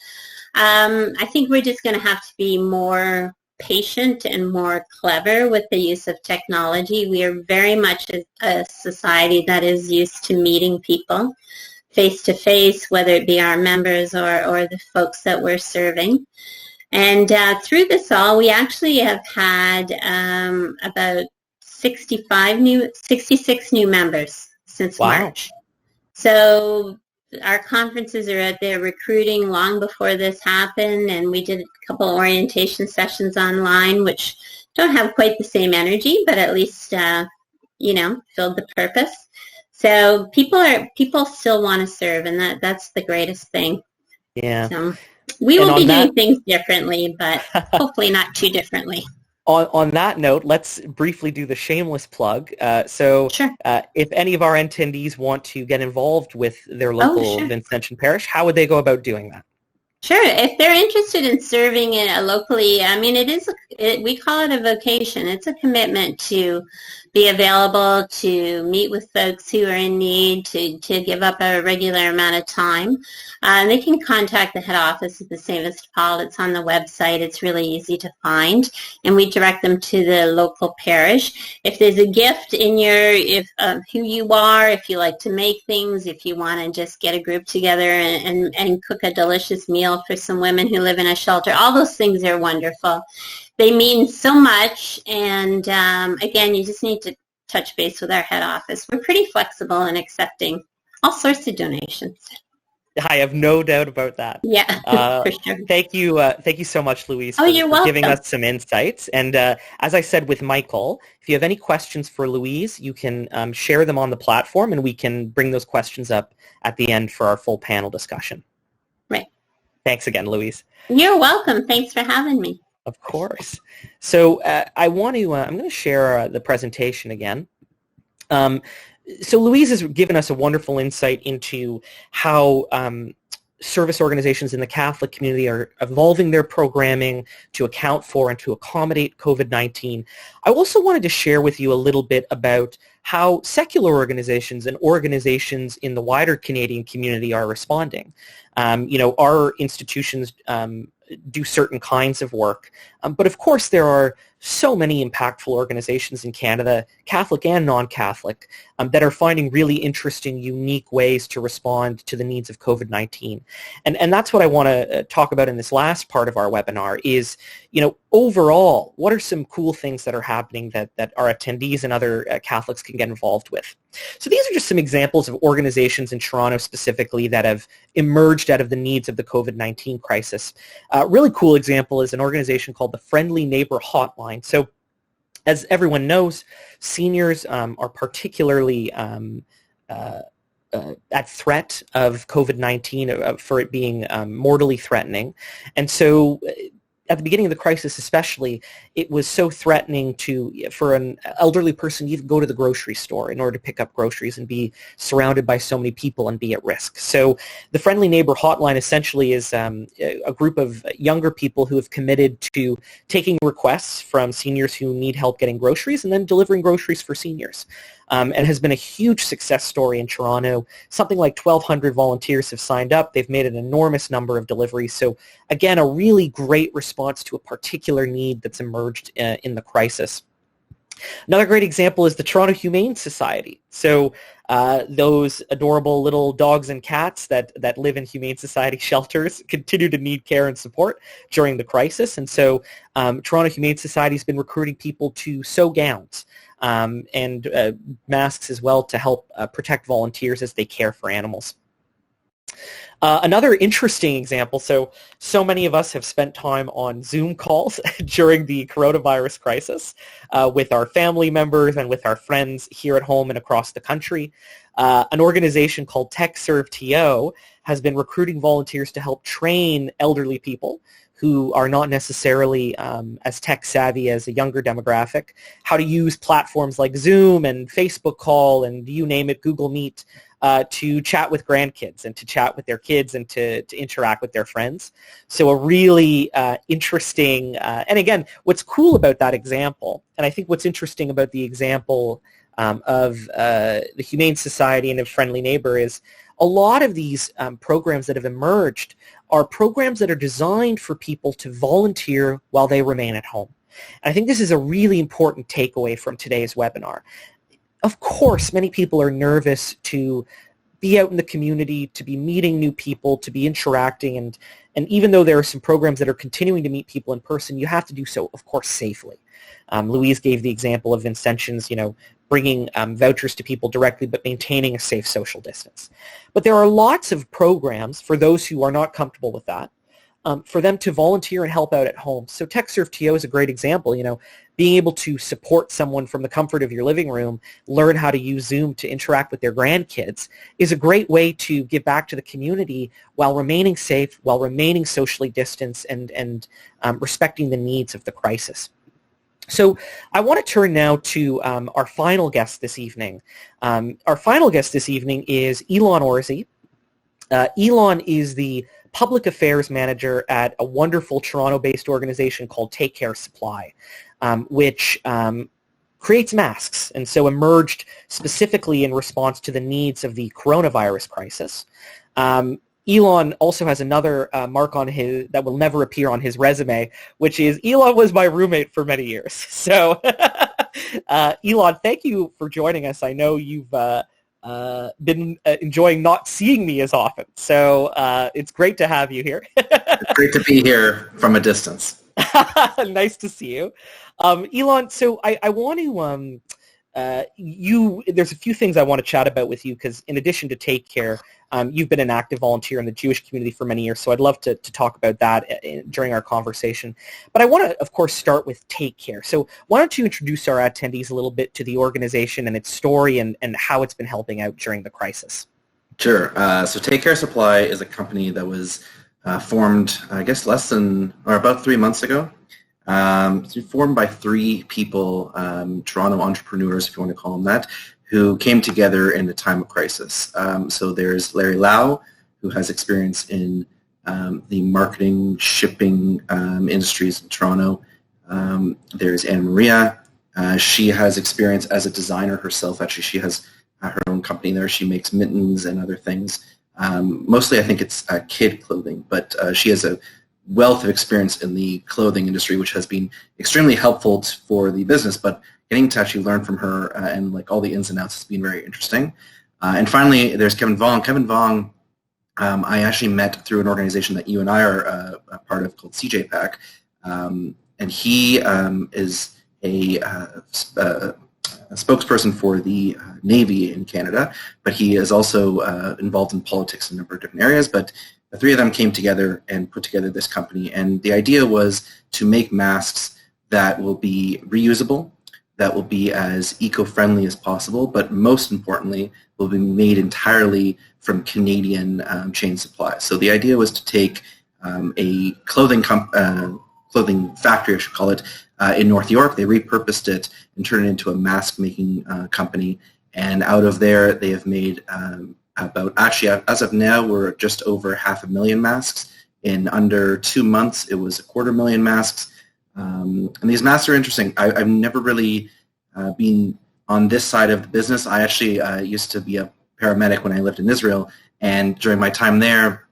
I think we're just going to have to be more patient and more clever with the use of technology. We are very much a society that is used to meeting people face to face, whether it be our members or the folks that we're serving. And through this all, we actually have had about 66 new members since March. So our conferences are out there recruiting long before this happened, and we did a couple orientation sessions online, which don't have quite the same energy, but at least, you know, filled the purpose. So people still want to serve, and that's the greatest thing. Yeah. So we will be doing things differently, but hopefully not too differently. On that note, let's briefly do the shameless plug. Sure. If any of our attendees want to get involved with their local Vincentian parish, how would they go about doing that? Sure. If they're interested in serving locally, I mean, we call it a vocation. It's a commitment to be available, to meet with folks who are in need, to give up a regular amount of time. They can contact the head office of the St. Vincent de Paul. It's on the website. It's really easy to find. And we direct them to the local parish. If there's a gift in who you are, if you like to make things, if you want to just get a group together and cook a delicious meal for some women who live in a shelter, all those things are wonderful. They mean so much, and again, you just need to touch base with our head office. We're pretty flexible in accepting all sorts of donations. I have no doubt about that. Yeah, for sure. Thank you so much, Louise, for giving us some insights. And as I said with Michael, if you have any questions for Louise, you can share them on the platform, and we can bring those questions up at the end for our full panel discussion. Right. Thanks again, Louise. You're welcome. Thanks for having me. Of course. So I'm going to share the presentation again. So Louise has given us a wonderful insight into how service organizations in the Catholic community are evolving their programming to account for and to accommodate COVID-19. I also wanted to share with you a little bit about how secular organizations and organizations in the wider Canadian community are responding. Our institutions do certain kinds of work, but of course there are so many impactful organizations in Canada, Catholic and non-Catholic, that are finding really interesting, unique ways to respond to the needs of COVID-19. And that's what I want to talk about in this last part of our webinar is, overall, what are some cool things that are happening that our attendees and other Catholics can get involved with? So these are just some examples of organizations in Toronto specifically that have emerged out of the needs of the COVID-19 crisis. A really cool example is an organization called the Friendly Neighbor Hotline. So as everyone knows, seniors are particularly at threat of COVID-19 for it being mortally threatening. And so at the beginning of the crisis especially, it was so threatening for an elderly person to even go to the grocery store in order to pick up groceries and be surrounded by so many people and be at risk. So the Friendly Neighbor Hotline essentially is a group of younger people who have committed to taking requests from seniors who need help getting groceries and then delivering groceries for seniors. And has been a huge success story in Toronto. Something like 1,200 volunteers have signed up. They've made an enormous number of deliveries. So again, a really great response to a particular need that's emerged in the crisis. Another great example is the Toronto Humane Society. So those adorable little dogs and cats that live in Humane Society shelters continue to need care and support during the crisis. And so Toronto Humane Society has been recruiting people to sew gowns and masks as well to help protect volunteers as they care for animals. Another interesting example, so many of us have spent time on Zoom calls during the coronavirus crisis with our family members and with our friends here at home and across the country. An organization called TechServe has been recruiting volunteers to help train elderly people who are not necessarily as tech savvy as a younger demographic, how to use platforms like Zoom and Facebook Call and you name it, Google Meet, to chat with grandkids and to chat with their kids and to interact with their friends. So a really interesting, and again, what's cool about that example, and I think what's interesting about the example of the Humane Society and of Friendly Neighbor is a lot of these programs that have emerged are programs that are designed for people to volunteer while they remain at home. And I think this is a really important takeaway from today's webinar. Of course, many people are nervous to be out in the community, to be meeting new people, to be interacting, and even though there are some programs that are continuing to meet people in person, you have to do so, of course, safely. Louise gave the example of Vincentians, bringing vouchers to people directly, but maintaining a safe social distance. But there are lots of programs for those who are not comfortable with that, for them to volunteer and help out at home. So TechServe is a great example, being able to support someone from the comfort of your living room, learn how to use Zoom to interact with their grandkids is a great way to give back to the community while remaining safe, while remaining socially distanced and respecting the needs of the crisis. So I want to turn now to our final guest this evening. Our final guest this evening is Elon Orsi. Elon is the public affairs manager at a wonderful Toronto-based organization called Take Care Supply, which creates masks and so emerged specifically in response to the needs of the coronavirus crisis. Elon also has another mark on his that will never appear on his resume, which is Elon was my roommate for many years. So, Elon, thank you for joining us. I know you've been enjoying not seeing me as often, so it's great to have you here. It's great to be here from a distance. Nice to see you. Elon, so I want to... there's a few things I want to chat about with you because in addition to Take Care, you've been an active volunteer in the Jewish community for many years, so I'd love to talk about that during our conversation. But I want to, of course, start with Take Care. So why don't you introduce our attendees a little bit to the organization and its story and how it's been helping out during the crisis? Sure. So Take Care Supply is a company that was formed, I guess, about 3 months ago. It's formed by 3 people, Toronto entrepreneurs, if you want to call them that, who came together in a time of crisis. So there's Larry Lau, who has experience in the marketing, shipping industries in Toronto. There's Anna Maria. She has experience as a designer herself. Actually, she has her own company there. She makes mittens and other things. Mostly, I think it's kid clothing, but she has a wealth of experience in the clothing industry, which has been extremely helpful for the business, but getting to actually learn from her and like all the ins and outs has been very interesting. And finally, there's Kevin Vong. Kevin Vong, I actually met through an organization that you and I are a part of called CJPAC, and he is a spokesperson for the Navy in Canada, but he is also involved in politics in a number of different areas. But the three of them came together and put together this company, and the idea was to make masks that will be reusable, that will be as eco-friendly as possible, but most importantly, will be made entirely from Canadian chain supply. So the idea was to take a clothing factory, I should call it, in North York. They repurposed it and turned it into a mask-making company. And out of there, they have made actually, as of now, we're just over 500,000 masks. In under 2 months, it was 250,000 masks. And these masks are interesting. I've never really been on this side of the business. I actually used to be a paramedic when I lived in Israel, and during my time there,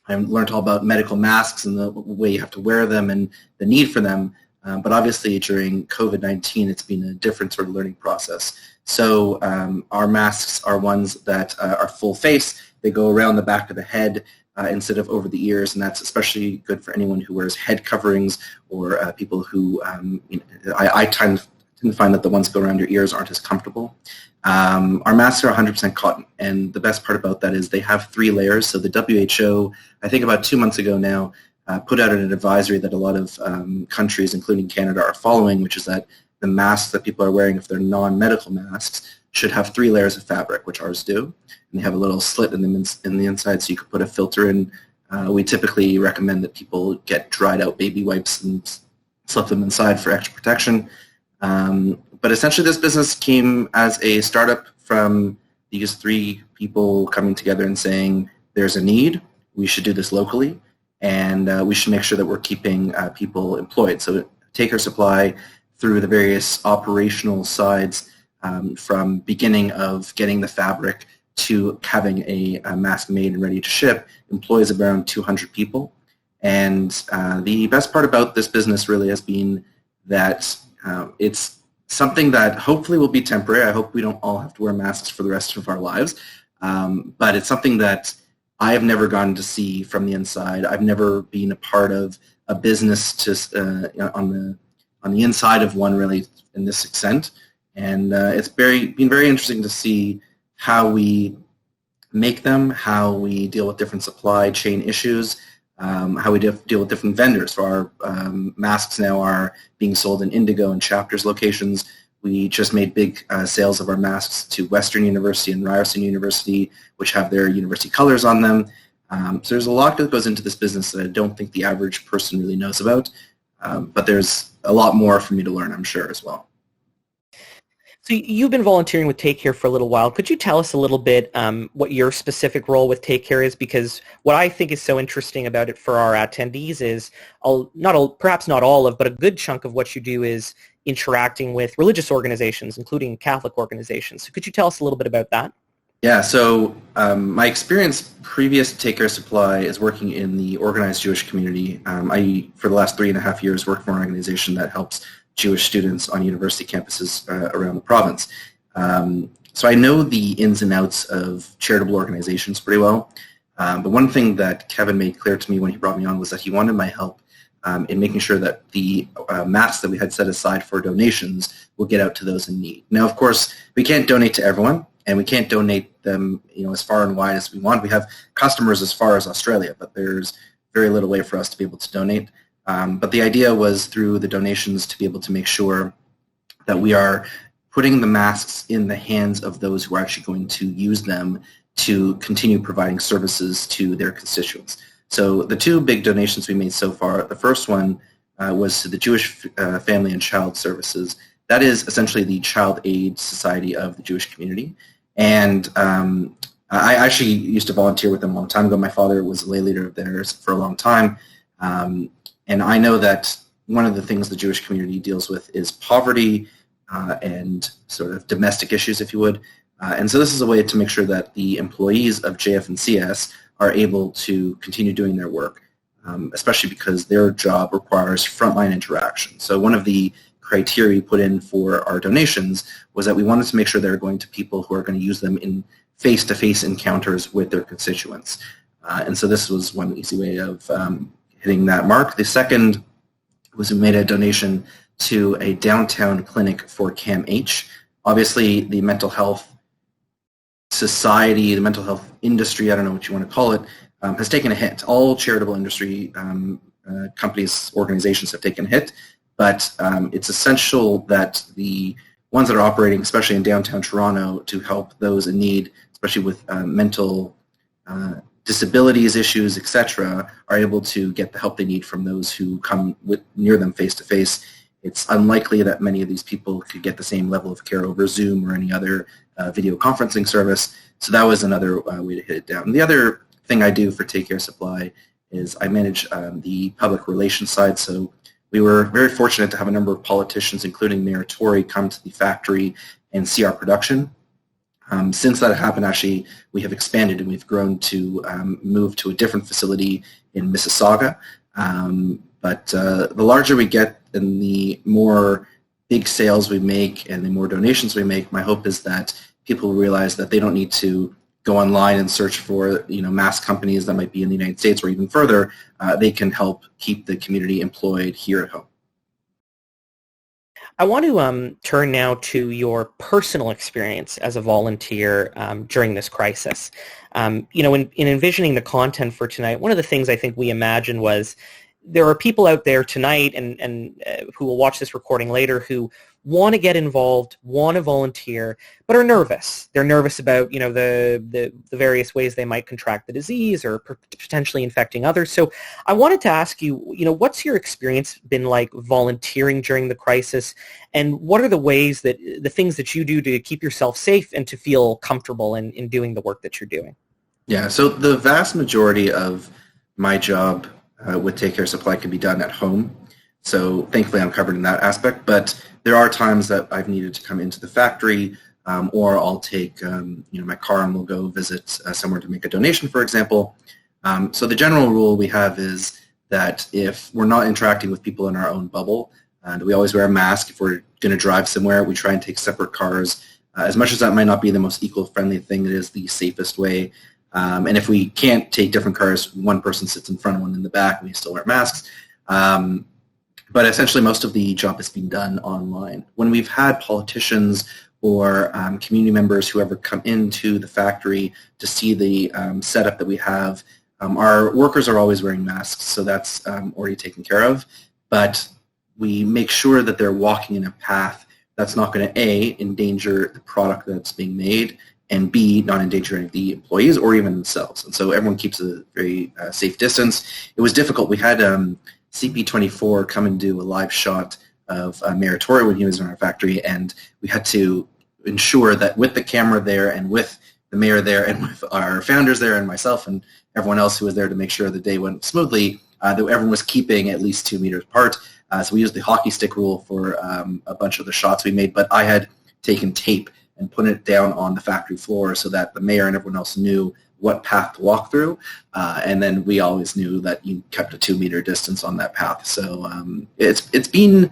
I learned all about medical masks and the way you have to wear them and the need for them. But obviously during COVID-19, it's been a different sort of learning process. So our masks are ones that are full face. They go around the back of the head instead of over the ears, and that's especially good for anyone who wears head coverings or people who, I tend to find that the ones that go around your ears aren't as comfortable. Our masks are 100% cotton, and the best part about that is they have 3 layers. So the WHO, I think about 2 months ago now, put out an advisory that a lot of countries, including Canada, are following, which is that the masks that people are wearing, if they're non-medical masks, should have 3 layers of fabric, which ours do. And they have a little slit in the inside so you could put a filter in. We typically recommend that people get dried out baby wipes and slip them inside for extra protection. But essentially this business came as a startup from these 3 people coming together and saying, there's a need, we should do this locally, and we should make sure that we're keeping people employed. So Taker Supply, through the various operational sides, from beginning of getting the fabric to having a mask made and ready to ship, employs around 200 people. And the best part about this business really has been that it's something that hopefully will be temporary. I hope we don't all have to wear masks for the rest of our lives. But it's something that I have never gotten to see from the inside. I've never been a part of a business on the inside of one really in this extent. And it's been very interesting to see how we make them, how we deal with different supply chain issues, how we deal with different vendors. So our masks now are being sold in Indigo and Chapters locations. We just made big sales of our masks to Western University and Ryerson University, which have their university colors on them. So there's a lot that goes into this business that I don't think the average person really knows about. But there's a lot more for me to learn, I'm sure, as well. So you've been volunteering with Take Care for a little while. Could you tell us a little bit what your specific role with Take Care is? Because what I think is so interesting about it for our attendees is, perhaps not all of, but a good chunk of what you do is interacting with religious organizations, including Catholic organizations. So could you tell us a little bit about that? Yeah, so my experience previous to Take Care Supply is working in the organized Jewish community. I, for the last 3.5 years, worked for an organization that helps Jewish students on university campuses around the province. So I know the ins and outs of charitable organizations pretty well. But one thing that Kevin made clear to me when he brought me on was that he wanted my help in making sure that the masks that we had set aside for donations will get out to those in need. Now, of course, we can't donate to everyone, and we can't donate them, as far and wide as we want. We have customers as far as Australia, but there's very little way for us to be able to donate. But the idea was through the donations to be able to make sure that we are putting the masks in the hands of those who are actually going to use them to continue providing services to their constituents. So the 2 big donations we made so far, the first one was to the Jewish Family and Child Services. That is essentially the child aid society of the Jewish community. And I actually used to volunteer with them a long time ago. My father was a lay leader of theirs for a long time. And I know that one of the things the Jewish community deals with is poverty and sort of domestic issues, if you would. And so this is a way to make sure that the employees of JF and CS are able to continue doing their work. especially because their job requires frontline interaction. So one of the criteria we put in for our donations was that we wanted to make sure they're going to people who are going to use them in face-to-face encounters with their constituents. And so this was one easy way of hitting that mark. The second was we made a donation to a downtown clinic for CAMH. Obviously, the mental health society, the mental health industry, I don't know what you want to call it, has taken a hit. All charitable industry companies, organizations have taken a hit, but it's essential that the ones that are operating, especially in downtown Toronto, to help those in need, especially with mental disabilities issues, etc., are able to get the help they need from those who come near them face to face. It's unlikely that many of these people could get the same level of care over Zoom or any other video conferencing service. So that was another way to hit it down. And the other thing I do for Take Care Supply is I manage the public relations side. So we were very fortunate to have a number of politicians, including Mayor Tory, come to the factory and see our production. Since that happened, actually, we have expanded and we've grown to move to a different facility in Mississauga. But the larger we get and the more big sales we make and the more donations we make, my hope is that people realize that they don't need to go online and search for mask companies that might be in the United States or even further. They can help keep the community employed here at home. I want to turn now to your personal experience as a volunteer during this crisis. In envisioning the content for tonight, one of the things I think we imagined was there are people out there tonight and who will watch this recording later who want to get involved, want to volunteer, but are nervous. They're nervous about, the various ways they might contract the disease or potentially infecting others. So I wanted to ask you, what's your experience been like volunteering during the crisis, and what are the things that you do to keep yourself safe and to feel comfortable in doing the work that you're doing? Yeah, so the vast majority of my job with Take Care Supply can be done at home. So thankfully I'm covered in that aspect, but there are times that I've needed to come into the factory or I'll take my car and we'll go visit somewhere to make a donation, for example. So the general rule we have is that if we're not interacting with people in our own bubble, and we always wear a mask. If we're going to drive somewhere, we try and take separate cars. As much as that might not be the most eco-friendly thing, it is the safest way. And if we can't take different cars, one person sits in front, one in the back, and we still wear masks. But essentially, most of the job is being done online. When we've had politicians or community members who ever come into the factory to see the setup that we have, our workers are always wearing masks, so that's already taken care of. But we make sure that they're walking in a path that's not going to, A, endanger the product that's being made, and B, not endanger any of the employees or even themselves. And so everyone keeps a very safe distance. It was difficult. We had CP24 come and do a live shot of Mayor Tory when he was in our factory, and we had to ensure that with the camera there and with the mayor there and with our founders there and myself and everyone else who was there to make sure the day went smoothly, that everyone was keeping at least 2 meters apart. So we used the hockey stick rule for a bunch of the shots we made, but I had taken tape and put it down on the factory floor so that the mayor and everyone else knew what path to walk through, and then we always knew that you kept a 2 meter distance on that path. So it's been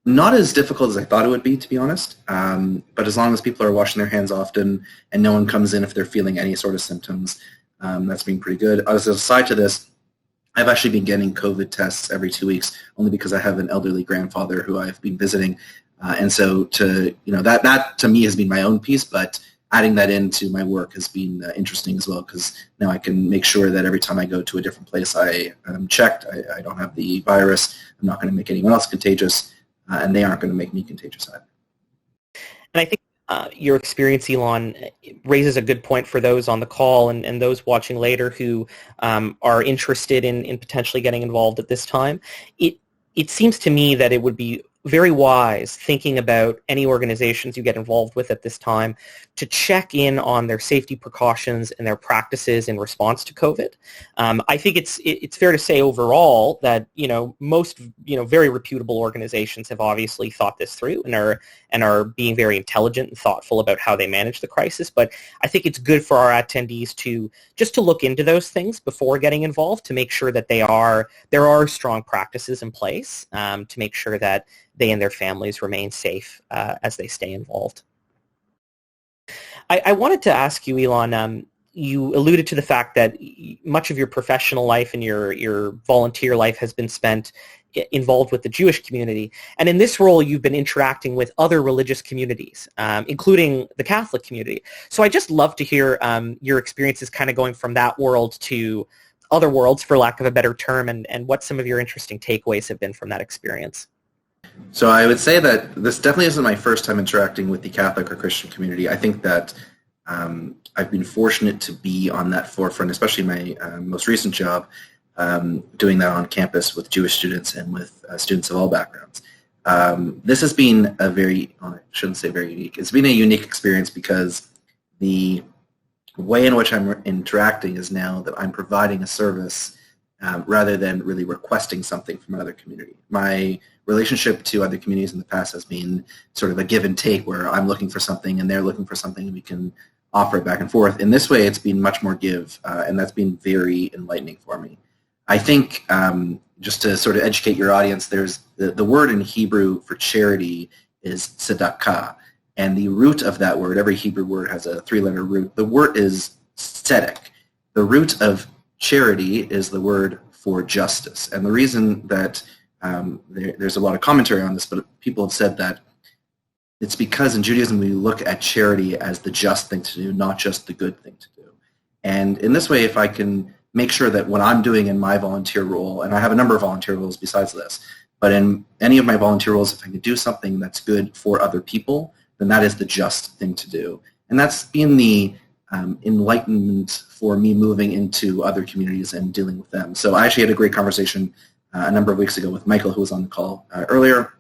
not as difficult as I thought it would be, to be honest, but as long as people are washing their hands often and no one comes in if they're feeling any sort of symptoms, that's been pretty good. As a side to this, I've actually been getting COVID tests every 2 weeks, only because I have an elderly grandfather who I've been visiting, and so that to me has been my own piece, but adding that into my work has been interesting as well, because now I can make sure that every time I go to a different place, I am checked. I don't have the virus. I'm not going to make anyone else contagious, and they aren't going to make me contagious either. And I think your experience, Elon, raises a good point for those on the call and those watching later who are interested in potentially getting involved at this time. It seems to me that it would be very wise, thinking about any organizations you get involved with at this time, to check in on their safety precautions and their practices in response to COVID. I think it's fair to say overall that most very reputable organizations have obviously thought this through and are being very intelligent and thoughtful about how they manage the crisis. But I think it's good for our attendees to look into those things before getting involved, to make sure that there are strong practices in place to make sure that they and their families remain safe as they stay involved. I wanted to ask you, Elon, you alluded to the fact that much of your professional life and your volunteer life has been spent involved with the Jewish community. And in this role, you've been interacting with other religious communities, including the Catholic community. So I just love to hear your experiences kind of going from that world to other worlds, for lack of a better term, and what some of your interesting takeaways have been from that experience. So I would say that this definitely isn't my first time interacting with the Catholic or Christian community. I think that I've been fortunate to be on that forefront, especially my most recent job, doing that on campus with Jewish students and with students of all backgrounds. This has been I shouldn't say very unique. It's been a unique experience because the way in which I'm interacting is now that I'm providing a service rather than really requesting something from another community. My relationship to other communities in the past has been sort of a give and take, where I'm looking for something and they're looking for something and we can offer it back and forth. In this way, it's been much more give, and that's been very enlightening for me. I think just to sort of educate your audience, there's the word in Hebrew for charity is tzedakah, and the root of that word, every Hebrew word has a 3-letter root. The word is tzedek. The root of charity is the word for justice, and the reason that there's a lot of commentary on this, but people have said that it's because in Judaism we look at charity as the just thing to do, not just the good thing to do. And in this way, if I can make sure that what I'm doing in my volunteer role, and I have a number of volunteer roles besides this, but in any of my volunteer roles, if I can do something that's good for other people, then that is the just thing to do. And that's been the enlightenment for me moving into other communities and dealing with them. So I actually had a great conversation a number of weeks ago with Michael, who was on the call earlier,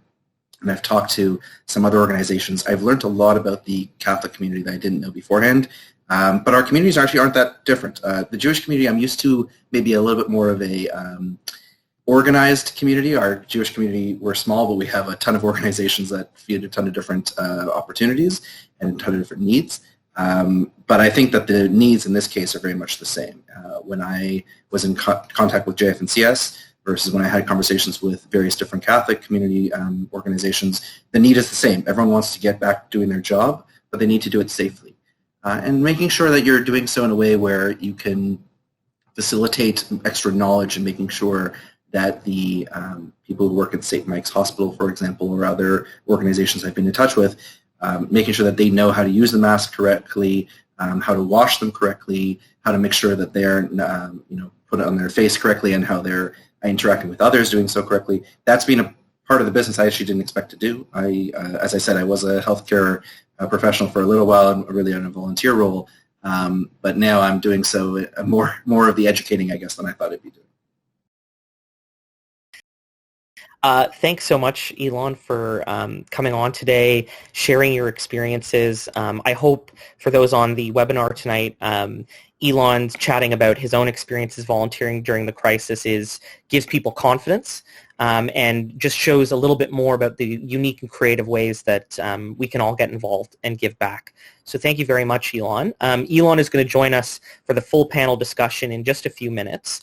and I've talked to some other organizations. I've learned a lot about the Catholic community that I didn't know beforehand, but our communities actually aren't that different. The Jewish community, I'm used to maybe a little bit more of a organized community. Our Jewish community, we're small, but we have a ton of organizations that feed a ton of different opportunities and a ton of different needs. But I think that the needs in this case are very much the same. When I was in contact with JFNCS versus when I had conversations with various different Catholic community organizations, the need is the same. Everyone wants to get back doing their job, but they need to do it safely. And making sure that you're doing so in a way where you can facilitate extra knowledge and making sure that the people who work at St. Mike's Hospital, for example, or other organizations I've been in touch with, making sure that they know how to use the mask correctly, how to wash them correctly, how to make sure that they're put it on their face correctly, and how they're interacting with others doing so correctly. That's been a part of the business I actually didn't expect to do. As I said, I was a healthcare professional for a little while and really in a volunteer role, but now I'm doing so more of the educating, I guess, than I thought I'd be doing. Thanks so much, Elon, for coming on today, sharing your experiences. I hope for those on the webinar tonight, Elon's chatting about his own experiences volunteering during the crisis gives people confidence and just shows a little bit more about the unique and creative ways that we can all get involved and give back. So thank you very much, Elon. Elon is going to join us for the full panel discussion in just a few minutes.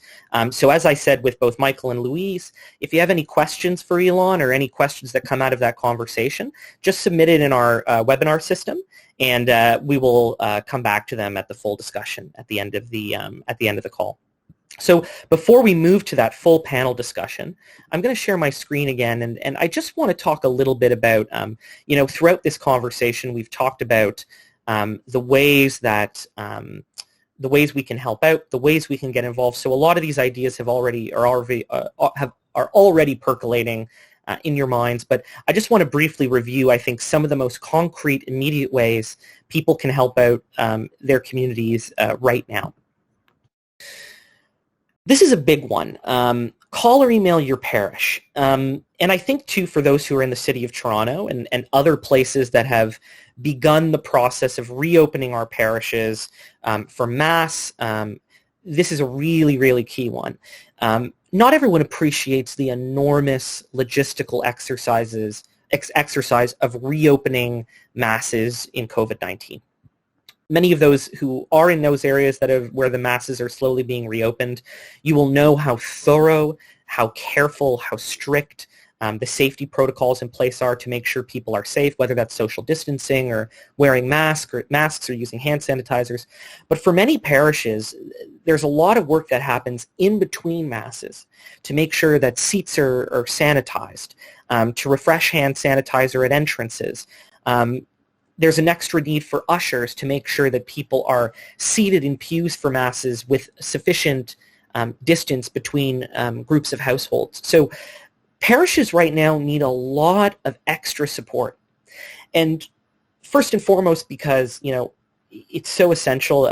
So as I said with both Michael and Louise, if you have any questions for Elon or any questions that come out of that conversation, just submit it in our webinar system, and we will come back to them at the full discussion at the end of the call. So before we move to that full panel discussion, I'm going to share my screen again, and I just want to talk a little bit about, throughout this conversation, we've talked about the ways we can help out, the ways we can get involved. So a lot of these ideas are already percolating in your minds, but I just want to briefly review, I think, some of the most concrete, immediate ways people can help out their communities right now. This is a big one. call or email your parish. And I think, too, for those who are in the city of Toronto and other places that have begun the process of reopening our parishes for Mass, this is a really, really key one. Not everyone appreciates the enormous logistical exercise of reopening Masses in COVID-19. Many of those who are in those areas where the Masses are slowly being reopened, you will know how thorough, how careful, how strict the safety protocols in place are to make sure people are safe, whether that's social distancing or wearing masks or using hand sanitizers. But for many parishes, there's a lot of work that happens in between Masses to make sure that seats are sanitized, to refresh hand sanitizer at entrances. There's an extra need for ushers to make sure that people are seated in pews for Masses with sufficient distance between groups of households. So parishes right now need a lot of extra support. And first and foremost, because, it's so essential.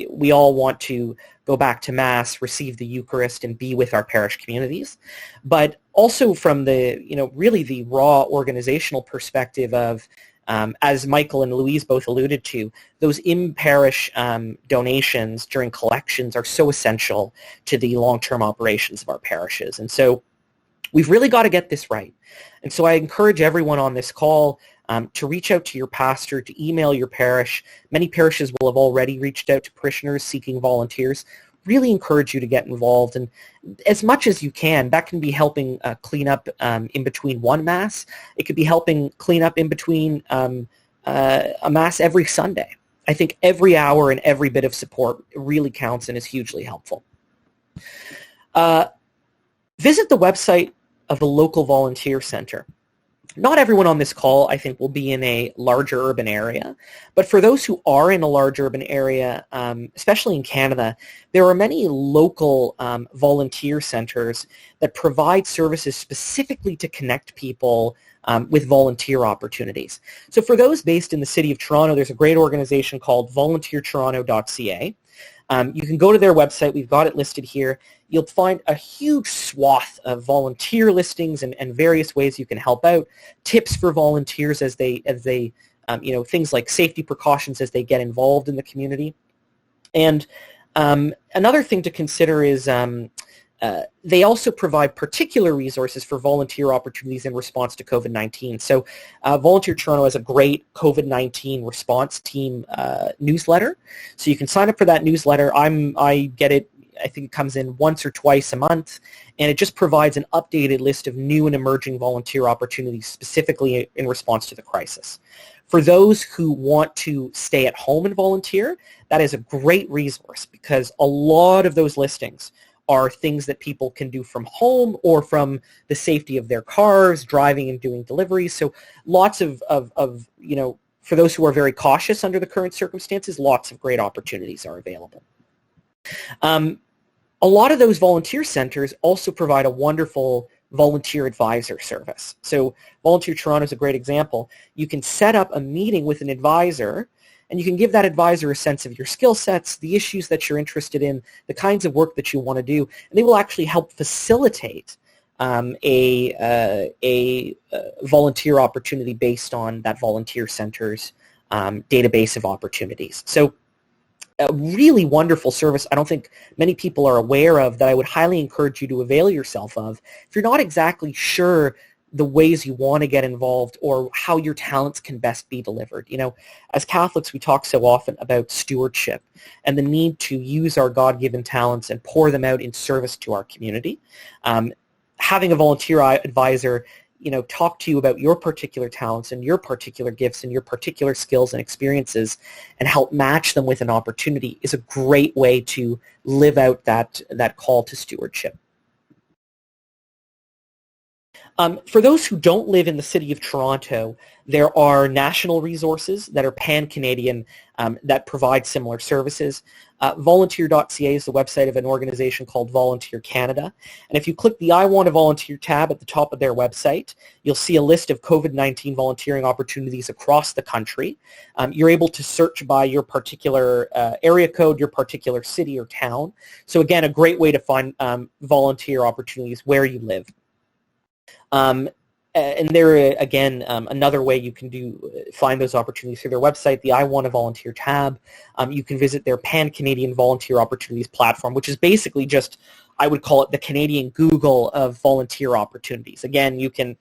We all want to go back to Mass, receive the Eucharist, and be with our parish communities. But also from the, really the raw organizational perspective of, as Michael and Louise both alluded to, those in-parish donations during collections are so essential to the long-term operations of our parishes. And so we've really got to get this right. And so I encourage everyone on this call to reach out to your pastor, to email your parish. Many parishes will have already reached out to parishioners seeking volunteers. Really encourage you to get involved, and as much as you can. That can be helping clean up in between one Mass. It could be helping clean up in between a Mass every Sunday. I think every hour and every bit of support really counts and is hugely helpful. Visit the website of the local volunteer center. Not everyone on this call, I think, will be in a larger urban area, but for those who are in a large urban area, especially in Canada, there are many local volunteer centers that provide services specifically to connect people with volunteer opportunities. So for those based in the city of Toronto, there's a great organization called volunteertoronto.ca. You can go to their website. We've got it listed here. You'll find a huge swath of volunteer listings and various ways you can help out, tips for volunteers as they things like safety precautions as they get involved in the community. And another thing to consider is they also provide particular resources for volunteer opportunities in response to COVID-19. So Volunteer Toronto has a great COVID-19 response team newsletter. So you can sign up for that newsletter. I get it. I think it comes in once or twice a month, and it just provides an updated list of new and emerging volunteer opportunities specifically in response to the crisis. For those who want to stay at home and volunteer, that is a great resource because a lot of those listings are things that people can do from home or from the safety of their cars, driving and doing deliveries. So lots of for those who are very cautious under the current circumstances, lots of great opportunities are available. A lot of those volunteer centers also provide a wonderful volunteer advisor service. So Volunteer Toronto is a great example. You can set up a meeting with an advisor, and you can give that advisor a sense of your skill sets, the issues that you're interested in, the kinds of work that you want to do, and they will actually help facilitate a volunteer opportunity based on that volunteer center's database of opportunities. So a really wonderful service I don't think many people are aware of that I would highly encourage you to avail yourself of. If you're not exactly sure the ways you want to get involved or how your talents can best be delivered. As Catholics, we talk so often about stewardship and the need to use our God-given talents and pour them out in service to our community. Having a volunteer advisor talk to you about your particular talents and your particular gifts and your particular skills and experiences and help match them with an opportunity is a great way to live out that call to stewardship. For those who don't live in the city of Toronto, there are national resources that are pan-Canadian that provide similar services. Volunteer.ca is the website of an organization called Volunteer Canada. And if you click the I Want to Volunteer tab at the top of their website, you'll see a list of COVID-19 volunteering opportunities across the country. You're able to search by your particular area code, your particular city or town. So again, a great way to find volunteer opportunities where you live. And there, again, another way you can find those opportunities through their website, the I Want to Volunteer tab. You can visit their Pan-Canadian Volunteer Opportunities platform, which is basically just, I would call it the Canadian Google of volunteer opportunities. Again, you can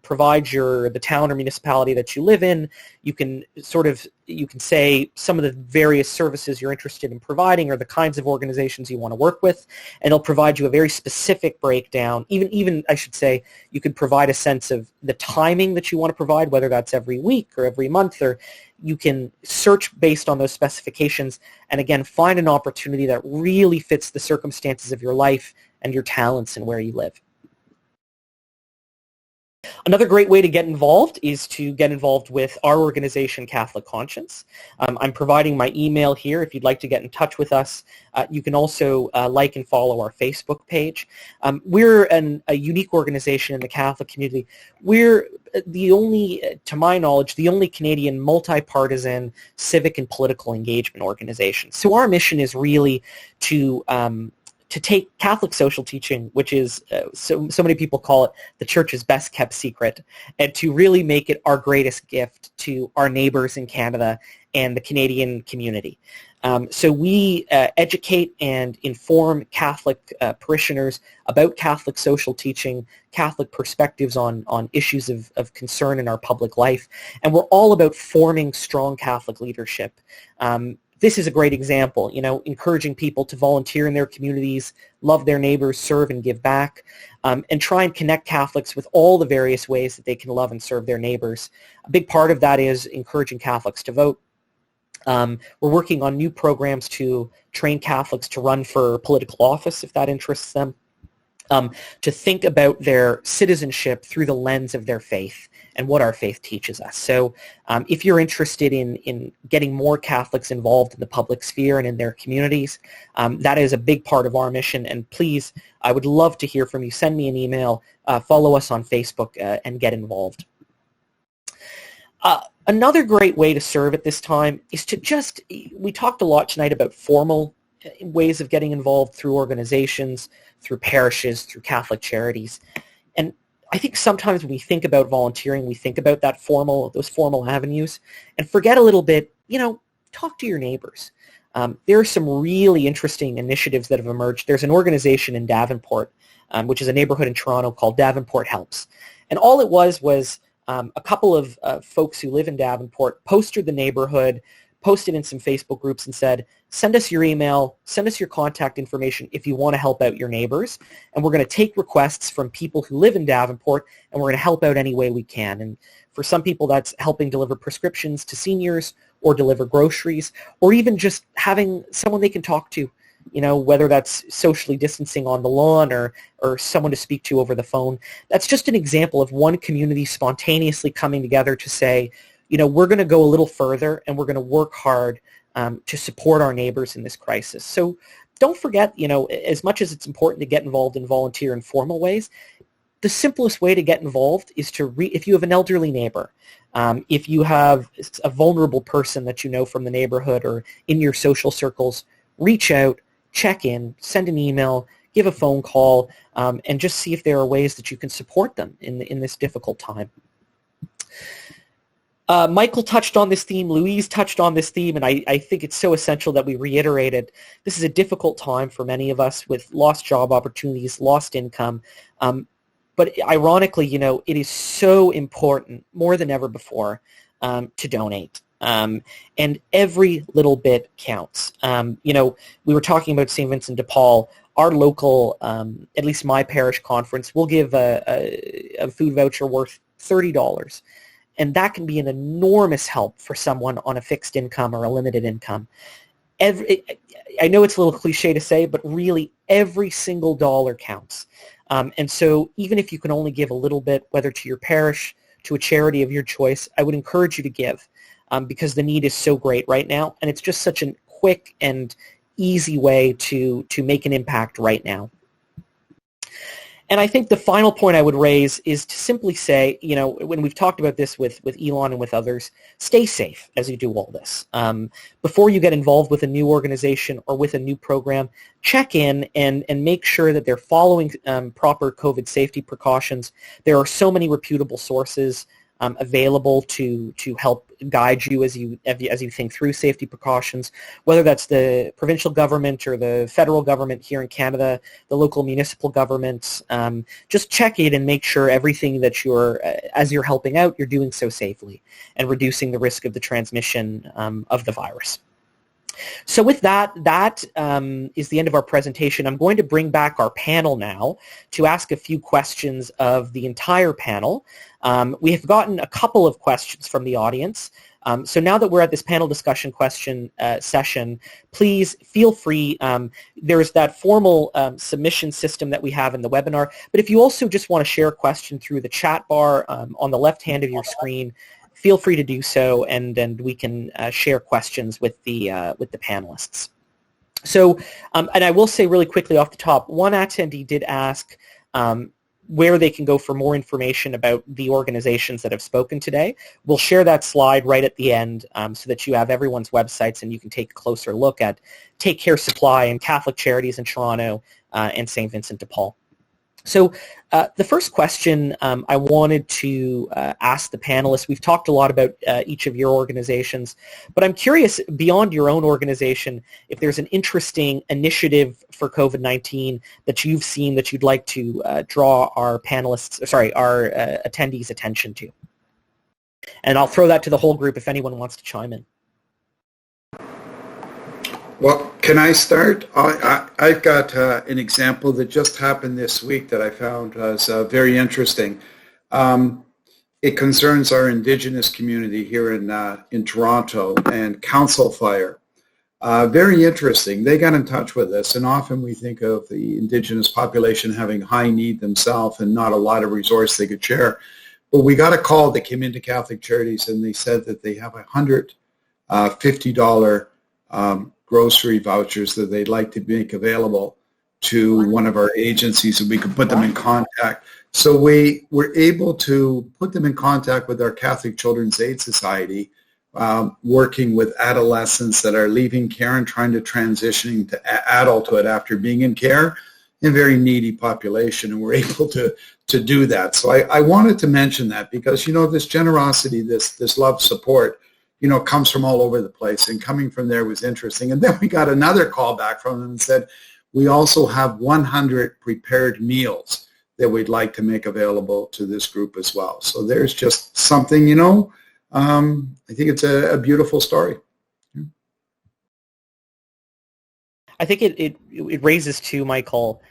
provide the town or municipality that you live in. You can say some of the various services you're interested in providing or the kinds of organizations you want to work with, and it'll provide you a very specific breakdown. Even I should say, you could provide a sense of the timing that you want to provide, whether that's every week or every month, or you can search based on those specifications and again find an opportunity that really fits the circumstances of your life and your talents and where you live. Another great way to get involved is to get involved with our organization, Catholic Conscience. I'm providing my email here if you'd like to get in touch with us. You can also like and follow our Facebook page. We're a unique organization in the Catholic community. We're the only, to my knowledge, the only Canadian multi-partisan civic and political engagement organization. So our mission is really to take Catholic social teaching, which is, so many people call it the Church's best kept secret, and to really make it our greatest gift to our neighbours in Canada and the Canadian community. So we educate and inform Catholic parishioners about Catholic social teaching, Catholic perspectives on issues of concern in our public life, and we're all about forming strong Catholic leadership. This is a great example, encouraging people to volunteer in their communities, love their neighbors, serve and give back, and try and connect Catholics with all the various ways that they can love and serve their neighbors. A big part of that is encouraging Catholics to vote. We're working on new programs to train Catholics to run for political office if that interests them, to think about their citizenship through the lens of their faith and what our faith teaches us. So if you're interested in getting more Catholics involved in the public sphere and in their communities, that is a big part of our mission. And please, I would love to hear from you. Send me an email, follow us on Facebook, and get involved. Another great way to serve at this time is to we talked a lot tonight about formal ways of getting involved through organizations, through parishes, through Catholic charities. And I think sometimes when we think about volunteering, we think about those formal avenues and forget a little bit, talk to your neighbors. There are some really interesting initiatives that have emerged. There's an organization in Davenport, which is a neighborhood in Toronto called Davenport Helps. And all it was a couple of folks who live in Davenport posted the neighborhood, posted in some Facebook groups and said, send us your email, send us your contact information if you want to help out your neighbors. And we're going to take requests from people who live in Davenport, and we're going to help out any way we can. And for some people, that's helping deliver prescriptions to seniors or deliver groceries, or even just having someone they can talk to, whether that's socially distancing on the lawn or someone to speak to over the phone. That's just an example of one community spontaneously coming together to say, we're going to go a little further and we're going to work hard to support our neighbors in this crisis. So don't forget, as much as it's important to get involved and volunteer in formal ways, the simplest way to get involved is if you have an elderly neighbor, if you have a vulnerable person that you know from the neighborhood or in your social circles, reach out, check in, send an email, give a phone call, and just see if there are ways that you can support them in this difficult time. Michael touched on this theme, Louise touched on this theme, and I think it's so essential that we reiterate it. This is a difficult time for many of us with lost job opportunities, lost income, but ironically, it is so important, more than ever before, to donate. And every little bit counts. We were talking about St. Vincent de Paul. Our local, at least my parish conference, will give a food voucher worth $30. And that can be an enormous help for someone on a fixed income or a limited income. I know it's a little cliche to say, but really every single dollar counts. And so even if you can only give a little bit, whether to your parish, to a charity of your choice, I would encourage you to give because the need is so great right now. And it's just such a quick and easy way to make an impact right now. And I think the final point I would raise is to simply say, when we've talked about this with Elon and with others, stay safe as you do all this. Before you get involved with a new organization or with a new program, check in and make sure that they're following proper COVID safety precautions. There are so many reputable sources available to help guide you as you think through safety precautions, whether that's the provincial government or the federal government here in Canada, the local municipal governments. Just check it and make sure everything that as you're helping out, you're doing so safely and reducing the risk of the transmission of the virus. So with that is the end of our presentation. I'm going to bring back our panel now to ask a few questions of the entire panel. We have gotten a couple of questions from the audience. So now that we're at this panel discussion question session, please feel free. There's that formal submission system that we have in the webinar. But if you also just want to share a question through the chat bar on the left hand of your screen, feel free to do so, and we can share questions with the panelists. So, and I will say really quickly off the top, one attendee did ask where they can go for more information about the organizations that have spoken today. We'll share that slide right at the end so that you have everyone's websites and you can take a closer look at Take Care Supply and Catholic Charities in Toronto and St. Vincent de Paul. So the first question I wanted to ask the panelists, we've talked a lot about each of your organizations, but I'm curious, beyond your own organization, if there's an interesting initiative for COVID-19 that you've seen that you'd like to draw our attendees' attention to. And I'll throw that to the whole group if anyone wants to chime in. Well, can I start? I've got an example that just happened this week that I found was very interesting. It concerns our Indigenous community here in Toronto and Council Fire. Very interesting. They got in touch with us, and often we think of the Indigenous population having high need themselves and not a lot of resource they could share. But we got a call that came into Catholic Charities, and they said that they have $150 grocery vouchers that they'd like to make available to one of our agencies, and we could put them in contact. So we were able to put them in contact with our Catholic Children's Aid Society, working with adolescents that are leaving care and trying to transition to adulthood after being in care, a very needy population, and we're able to do that. So I wanted to mention that because, this generosity, this love, support, comes from all over the place, and coming from there was interesting. And then we got another call back from them and said, we also have 100 prepared meals that we'd like to make available to this group as well. So there's just something, I think it's a beautiful story. I think it raises too, Michael,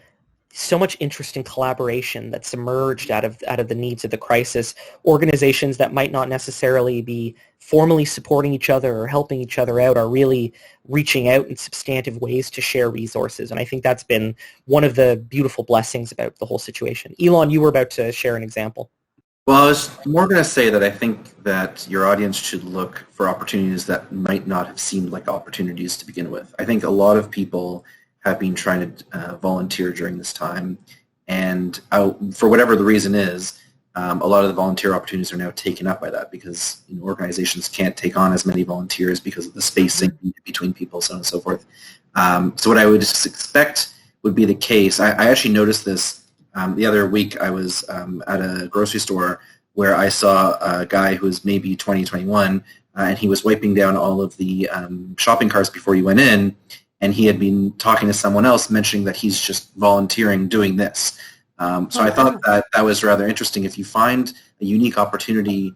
so much interesting collaboration that's emerged out of the needs of the crisis. Organizations that might not necessarily be formally supporting each other or helping each other out are really reaching out in substantive ways to share resources. And I think that's been one of the beautiful blessings about the whole situation. Elon, you were about to share an example. Well, I was more going to say that I think that your audience should look for opportunities that might not have seemed like opportunities to begin with. I think a lot of people have been trying to volunteer during this time, and for whatever the reason is, a lot of the volunteer opportunities are now taken up by that because organizations can't take on as many volunteers because of the spacing between people, so on and so forth. So what I would expect would be the case. I actually noticed this the other week. I was at a grocery store where I saw a guy who was maybe 20, 21, and he was wiping down all of the shopping carts before he went in, and he had been talking to someone else mentioning that he's just volunteering doing this. So I thought that was rather interesting. If you find a unique opportunity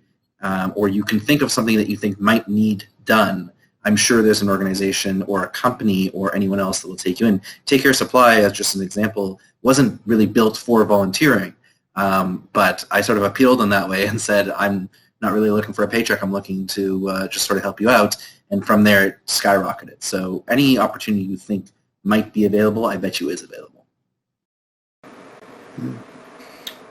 or you can think of something that you think might need done, I'm sure there's an organization or a company or anyone else that will take you in. Take Care Supply, as just an example, wasn't really built for volunteering, but I sort of appealed in that way and said, I'm not really looking for a paycheck. I'm looking to just sort of help you out. And from there, it skyrocketed. So any opportunity you think might be available, I bet you is available.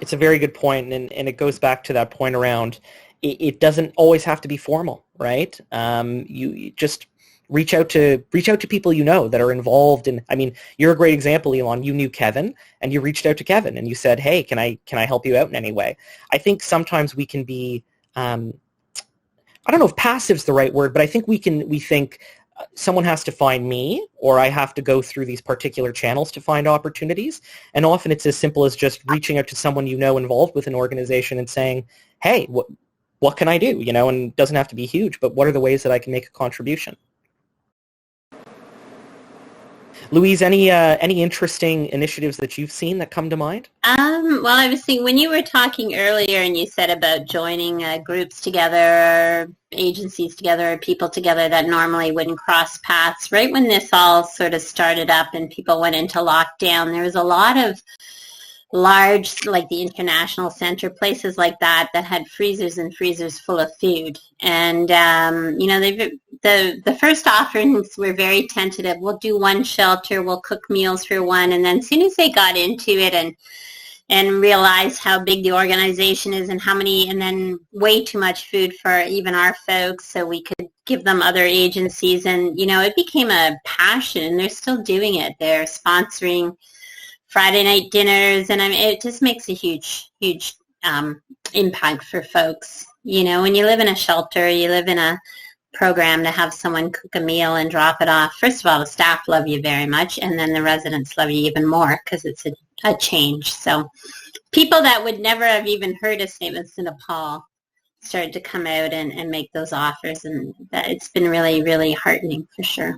It's a very good point, and it goes back to that point around it doesn't always have to be formal, right? You just reach out to people you know that are involved in. I mean, you're a great example, Elon. You knew Kevin, and you reached out to Kevin, and you said, "Hey, can I help you out in any way?" I think sometimes we can be, I don't know if passive's the right word, but I think we think someone has to find me, or I have to go through these particular channels to find opportunities. And often it's as simple as just reaching out to someone you know involved with an organization and saying, "Hey, what can I do?" And it doesn't have to be huge, but what are the ways that I can make a contribution? Louise, any interesting initiatives that you've seen that come to mind? Well, I was thinking when you were talking earlier and you said about joining groups together, or agencies together, or people together that normally wouldn't cross paths, right when this all sort of started up and people went into lockdown, there was a lot of large, like the International Center, places like that had freezers and freezers full of food. And, the first offerings were very tentative. We'll do one shelter, we'll cook meals for one. And then as soon as they got into it and realized how big the organization is and and then way too much food for even our folks, so we could give them other agencies. And, it became a passion, and they're still doing it. They're sponsoring Friday night dinners, and it just makes a huge impact for folks. When you live in a shelter, you live in a program, to have someone cook a meal and drop it off. First of all, the staff love you very much, and then the residents love you even more because it's a change. So people that would never have even heard of St. Vincent de Paul started to come out and make those offers, and it's been really, really heartening for sure.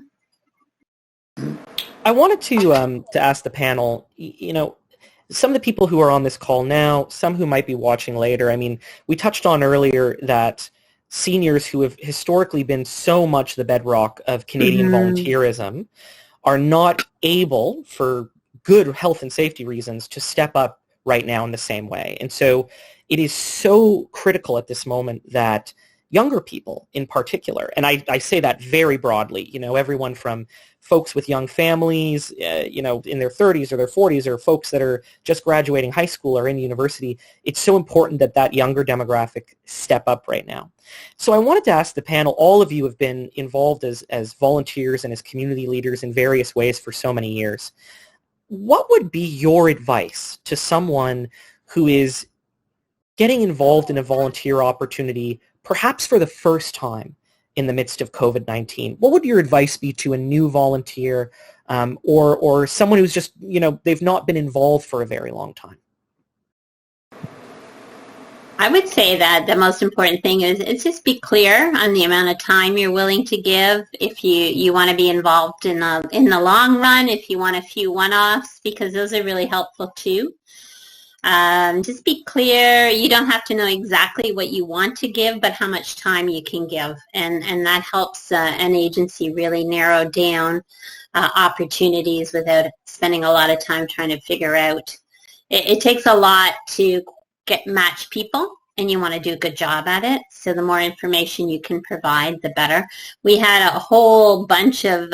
I wanted to ask the panel, some of the people who are on this call now, some who might be watching later. I mean, we touched on earlier that seniors who have historically been so much the bedrock of Canadian volunteerism are not able, for good health and safety reasons, to step up right now in the same way. And so it is so critical at this moment that younger people in particular, and I say that very broadly, everyone from folks with young families, in their 30s or their 40s, or folks that are just graduating high school or in university, it's so important that younger demographic step up right now. So I wanted to ask the panel, all of you have been involved as volunteers and as community leaders in various ways for so many years. What would be your advice to someone who is getting involved in a volunteer opportunity perhaps for the first time in the midst of COVID-19? What would your advice be to a new volunteer or someone who's just, they've not been involved for a very long time? I would say that the most important thing is just be clear on the amount of time you're willing to give. If you want to be involved in the long run, if you want a few one-offs, because those are really helpful too. Just be clear. You don't have to know exactly what you want to give, but how much time you can give. And that helps an agency really narrow down opportunities without spending a lot of time trying to figure out. It takes a lot to match people, and you want to do a good job at it. So the more information you can provide, the better. We had a whole bunch of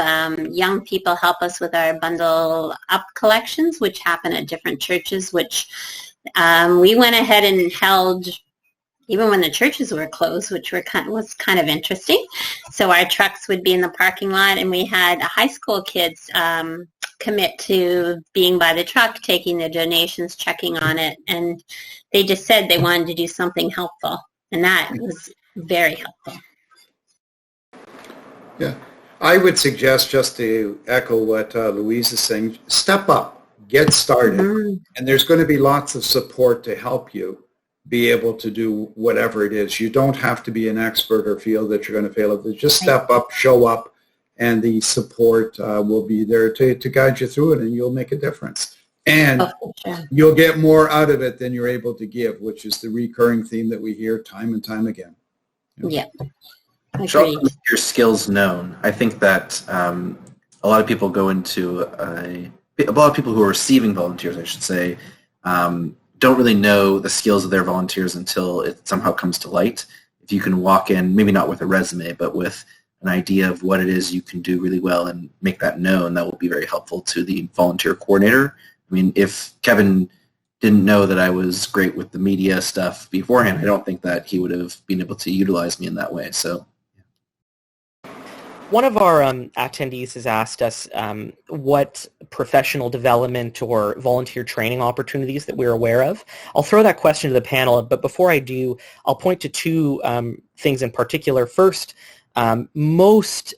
young people help us with our bundle up collections, which happen at different churches, which we went ahead and held even when the churches were closed, which was kind of interesting. So our trucks would be in the parking lot, and we had high school kids commit to being by the truck, taking the donations, checking on it, and they just said they wanted to do something helpful, and that was very helpful. Yeah, I would suggest, just to echo what Louise is saying, step up, get started, and there's going to be lots of support to help you be able to do whatever it is. You don't have to be an expert or feel that you're going to fail at it. Just step up, show up, and the support will be there to guide you through it, and you'll make a difference. And you'll get more out of it than you're able to give, which is the recurring theme that we hear time and time again. Yeah. Show up, make your skills known. I think that a lot of people go into a lot of people who are receiving volunteers, I should say, don't really know the skills of their volunteers until it somehow comes to light. If you can walk in, maybe not with a resume, but with an idea of what it is you can do really well and make that known, that will be very helpful to the volunteer coordinator. I mean, if Kevin didn't know that I was great with the media stuff beforehand, I don't think that he would have been able to utilize me in that way. So. One of our attendees has asked us what professional development or volunteer training opportunities that we're aware of. I'll throw that question to the panel, but before I do, I'll point to two things in particular. First, most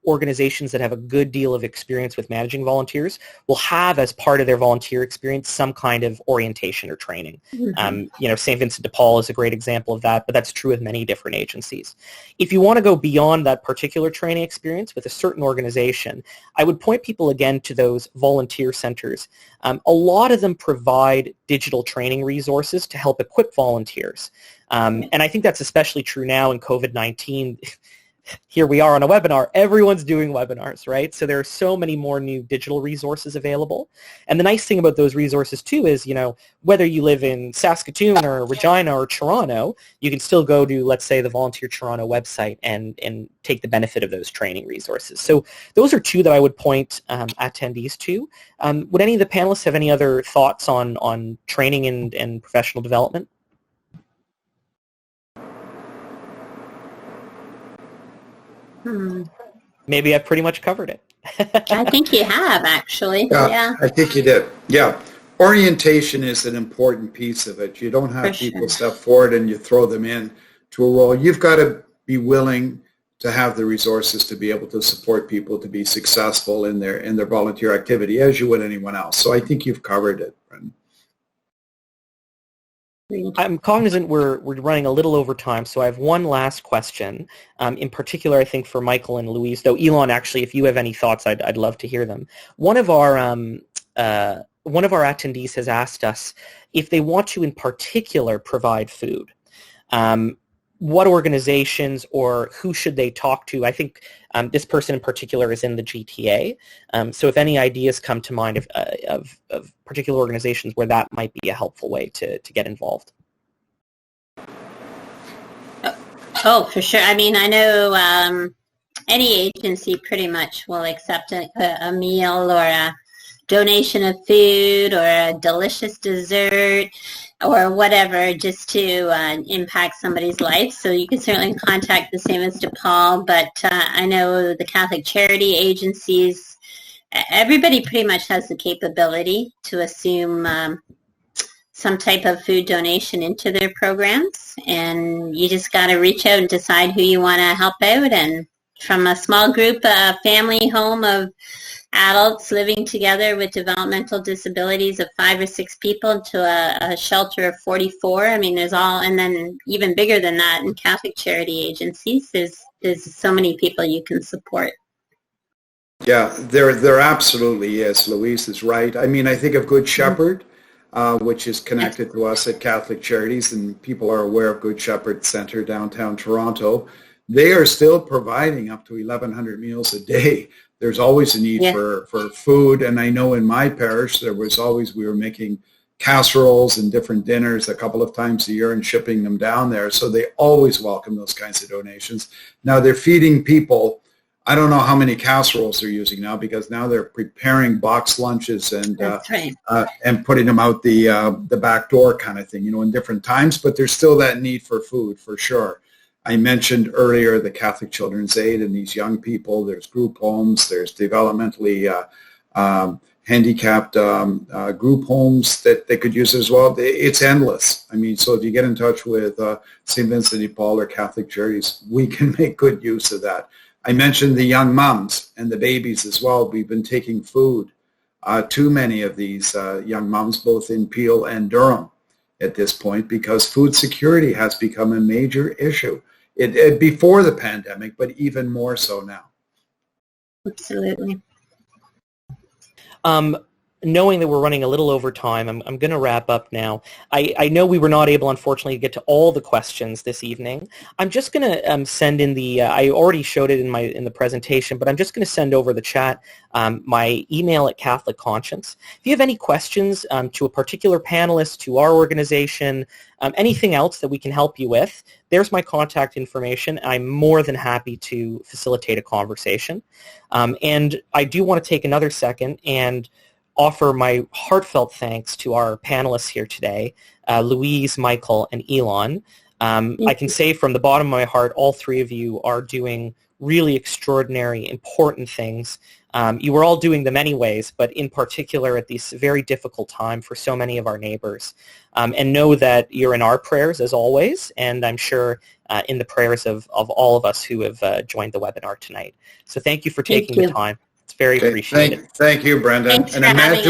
organizations that have a good deal of experience with managing volunteers will have, as part of their volunteer experience, some kind of orientation or training. Mm-hmm. St. Vincent de Paul is a great example of that, but that's true with many different agencies. If you want to go beyond that particular training experience with a certain organization, I would point people again to those volunteer centers. A lot of them provide digital training resources to help equip volunteers. And I think that's especially true now in COVID-19. Here we are on a webinar. Everyone's doing webinars, right? So there are so many more new digital resources available. And the nice thing about those resources too is, whether you live in Saskatoon or Regina or Toronto, you can still go to, let's say, the Volunteer Toronto website and take the benefit of those training resources. So those are two that I would point attendees to. Would any of the panelists have any other thoughts on training and professional development? Maybe I've pretty much covered it. I think you have, actually. Yeah. I think you did. Yeah. Orientation is an important piece of it. You don't have people step forward and you throw them in to a role. You've got to be willing to have the resources to be able to support people to be successful in their volunteer activity, as you would anyone else. So I think you've covered it, Brendan. I'm cognizant we're running a little over time, so I have one last question. In particular, I think for Michael and Louise, though Elon, actually, if you have any thoughts, I'd love to hear them. One of our attendees has asked us if they want to, in particular, provide food. What organizations or who should they talk to? I think this person in particular is in the GTA. So if any ideas come to mind of particular organizations where that might be a helpful way to get involved. Oh, for sure. I mean, I know any agency pretty much will accept a meal or a donation of food or a delicious dessert or whatever, just to impact somebody's life. So you can certainly contact the St. Vincent de Paul, but I know the Catholic charity agencies, everybody pretty much has the capability to assume some type of food donation into their programs, and you just got to reach out and decide who you want to help out. And from a small group, a family home of adults living together with developmental disabilities of 5 or 6 people to a shelter of 44. I mean, there's all, and then even bigger than that in Catholic charity agencies, there's so many people you can support. Yeah, there absolutely is. Louise is right. I mean, I think of Good Shepherd, which is connected to us at Catholic Charities, and people are aware of Good Shepherd Center downtown Toronto. They are still providing up to 1,100 meals a day. There's always a need for food, and I know in my parish we were making casseroles and different dinners a couple of times a year and shipping them down there, so they always welcome those kinds of donations. Now they're feeding people. I don't know how many casseroles they're using now, because now they're preparing box lunches and and putting them out the back door kind of thing, in different times, but there's still that need for food for sure. I mentioned earlier the Catholic Children's Aid and these young people. There's group homes. There's developmentally handicapped group homes that they could use as well. It's endless. I mean, so if you get in touch with St. Vincent de Paul or Catholic Charities, we can make good use of that. I mentioned the young moms and the babies as well. We've been taking food to many of these young moms, both in Peel and Durham at this point, because food security has become a major issue. It before the pandemic, but even more so now. Absolutely. Knowing that we're running a little over time, I'm going to wrap up now. I know we were not able, unfortunately, to get to all the questions this evening. I'm just going to send in I already showed it in the presentation, but I'm just going to send over the chat my email at Catholic Conscience. If you have any questions to a particular panelist, to our organization, anything else that we can help you with, there's my contact information. I'm more than happy to facilitate a conversation. And I do want to take another second and offer my heartfelt thanks to our panelists here today, Louise, Michael, and Elon. I can say from the bottom of my heart, all three of you are doing really extraordinary, important things. You were all doing them anyways, but in particular at this very difficult time for so many of our neighbors. And know that you're in our prayers as always, and I'm sure in the prayers of all of us who have joined the webinar tonight. So thank you for taking the time. It's very appreciated. Thank you, Brendan. Thanks for having us.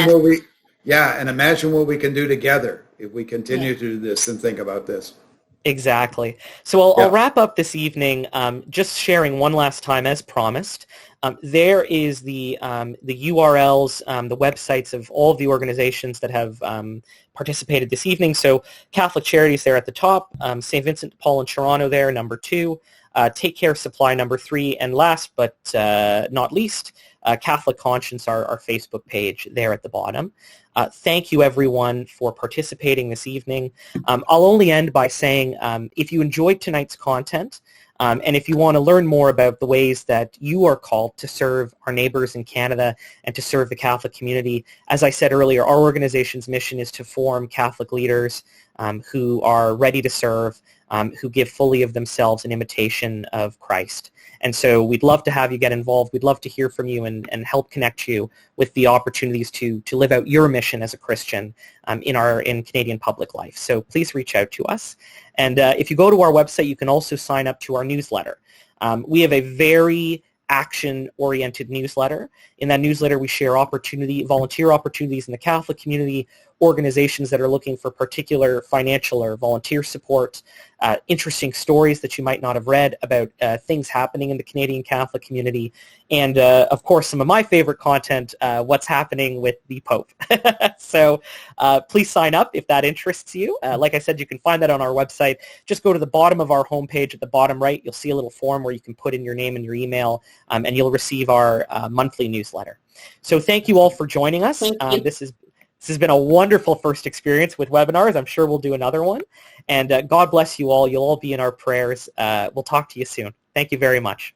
And imagine what we can do together if we continue to do this and think about this. Exactly. So I'll wrap up this evening just sharing one last time, as promised. There is the URLs, the websites of all of the organizations that have participated this evening. So Catholic Charities there at the top, St. Vincent de Paul in Toronto there, number 2, Take Care Supply, number 3, and last but not least, Catholic Conscience, our Facebook page there at the bottom. Thank you, everyone, for participating this evening. I'll only end by saying if you enjoyed tonight's content and if you want to learn more about the ways that you are called to serve our neighbors in Canada and to serve the Catholic community, as I said earlier, our organization's mission is to form Catholic leaders who are ready to serve, who give fully of themselves in imitation of Christ. And so we'd love to have you get involved. We'd love to hear from you and help connect you with the opportunities to live out your mission as a Christian in Canadian public life. So please reach out to us. And if you go to our website, you can also sign up to our newsletter. We have a very action-oriented newsletter. In that newsletter, we share volunteer opportunities in the Catholic community, organizations that are looking for particular financial or volunteer support, interesting stories that you might not have read about things happening in the Canadian Catholic community, and of course some of my favorite content, what's happening with the Pope. So please sign up if that interests you. Like I said, you can find that on our website. Just go to the bottom of our homepage at the bottom right. You'll see a little form where you can put in your name and your email, and you'll receive our monthly newsletter. So thank you all for joining us. This has been a wonderful first experience with webinars. I'm sure we'll do another one. And God bless you all. You'll all be in our prayers. We'll talk to you soon. Thank you very much.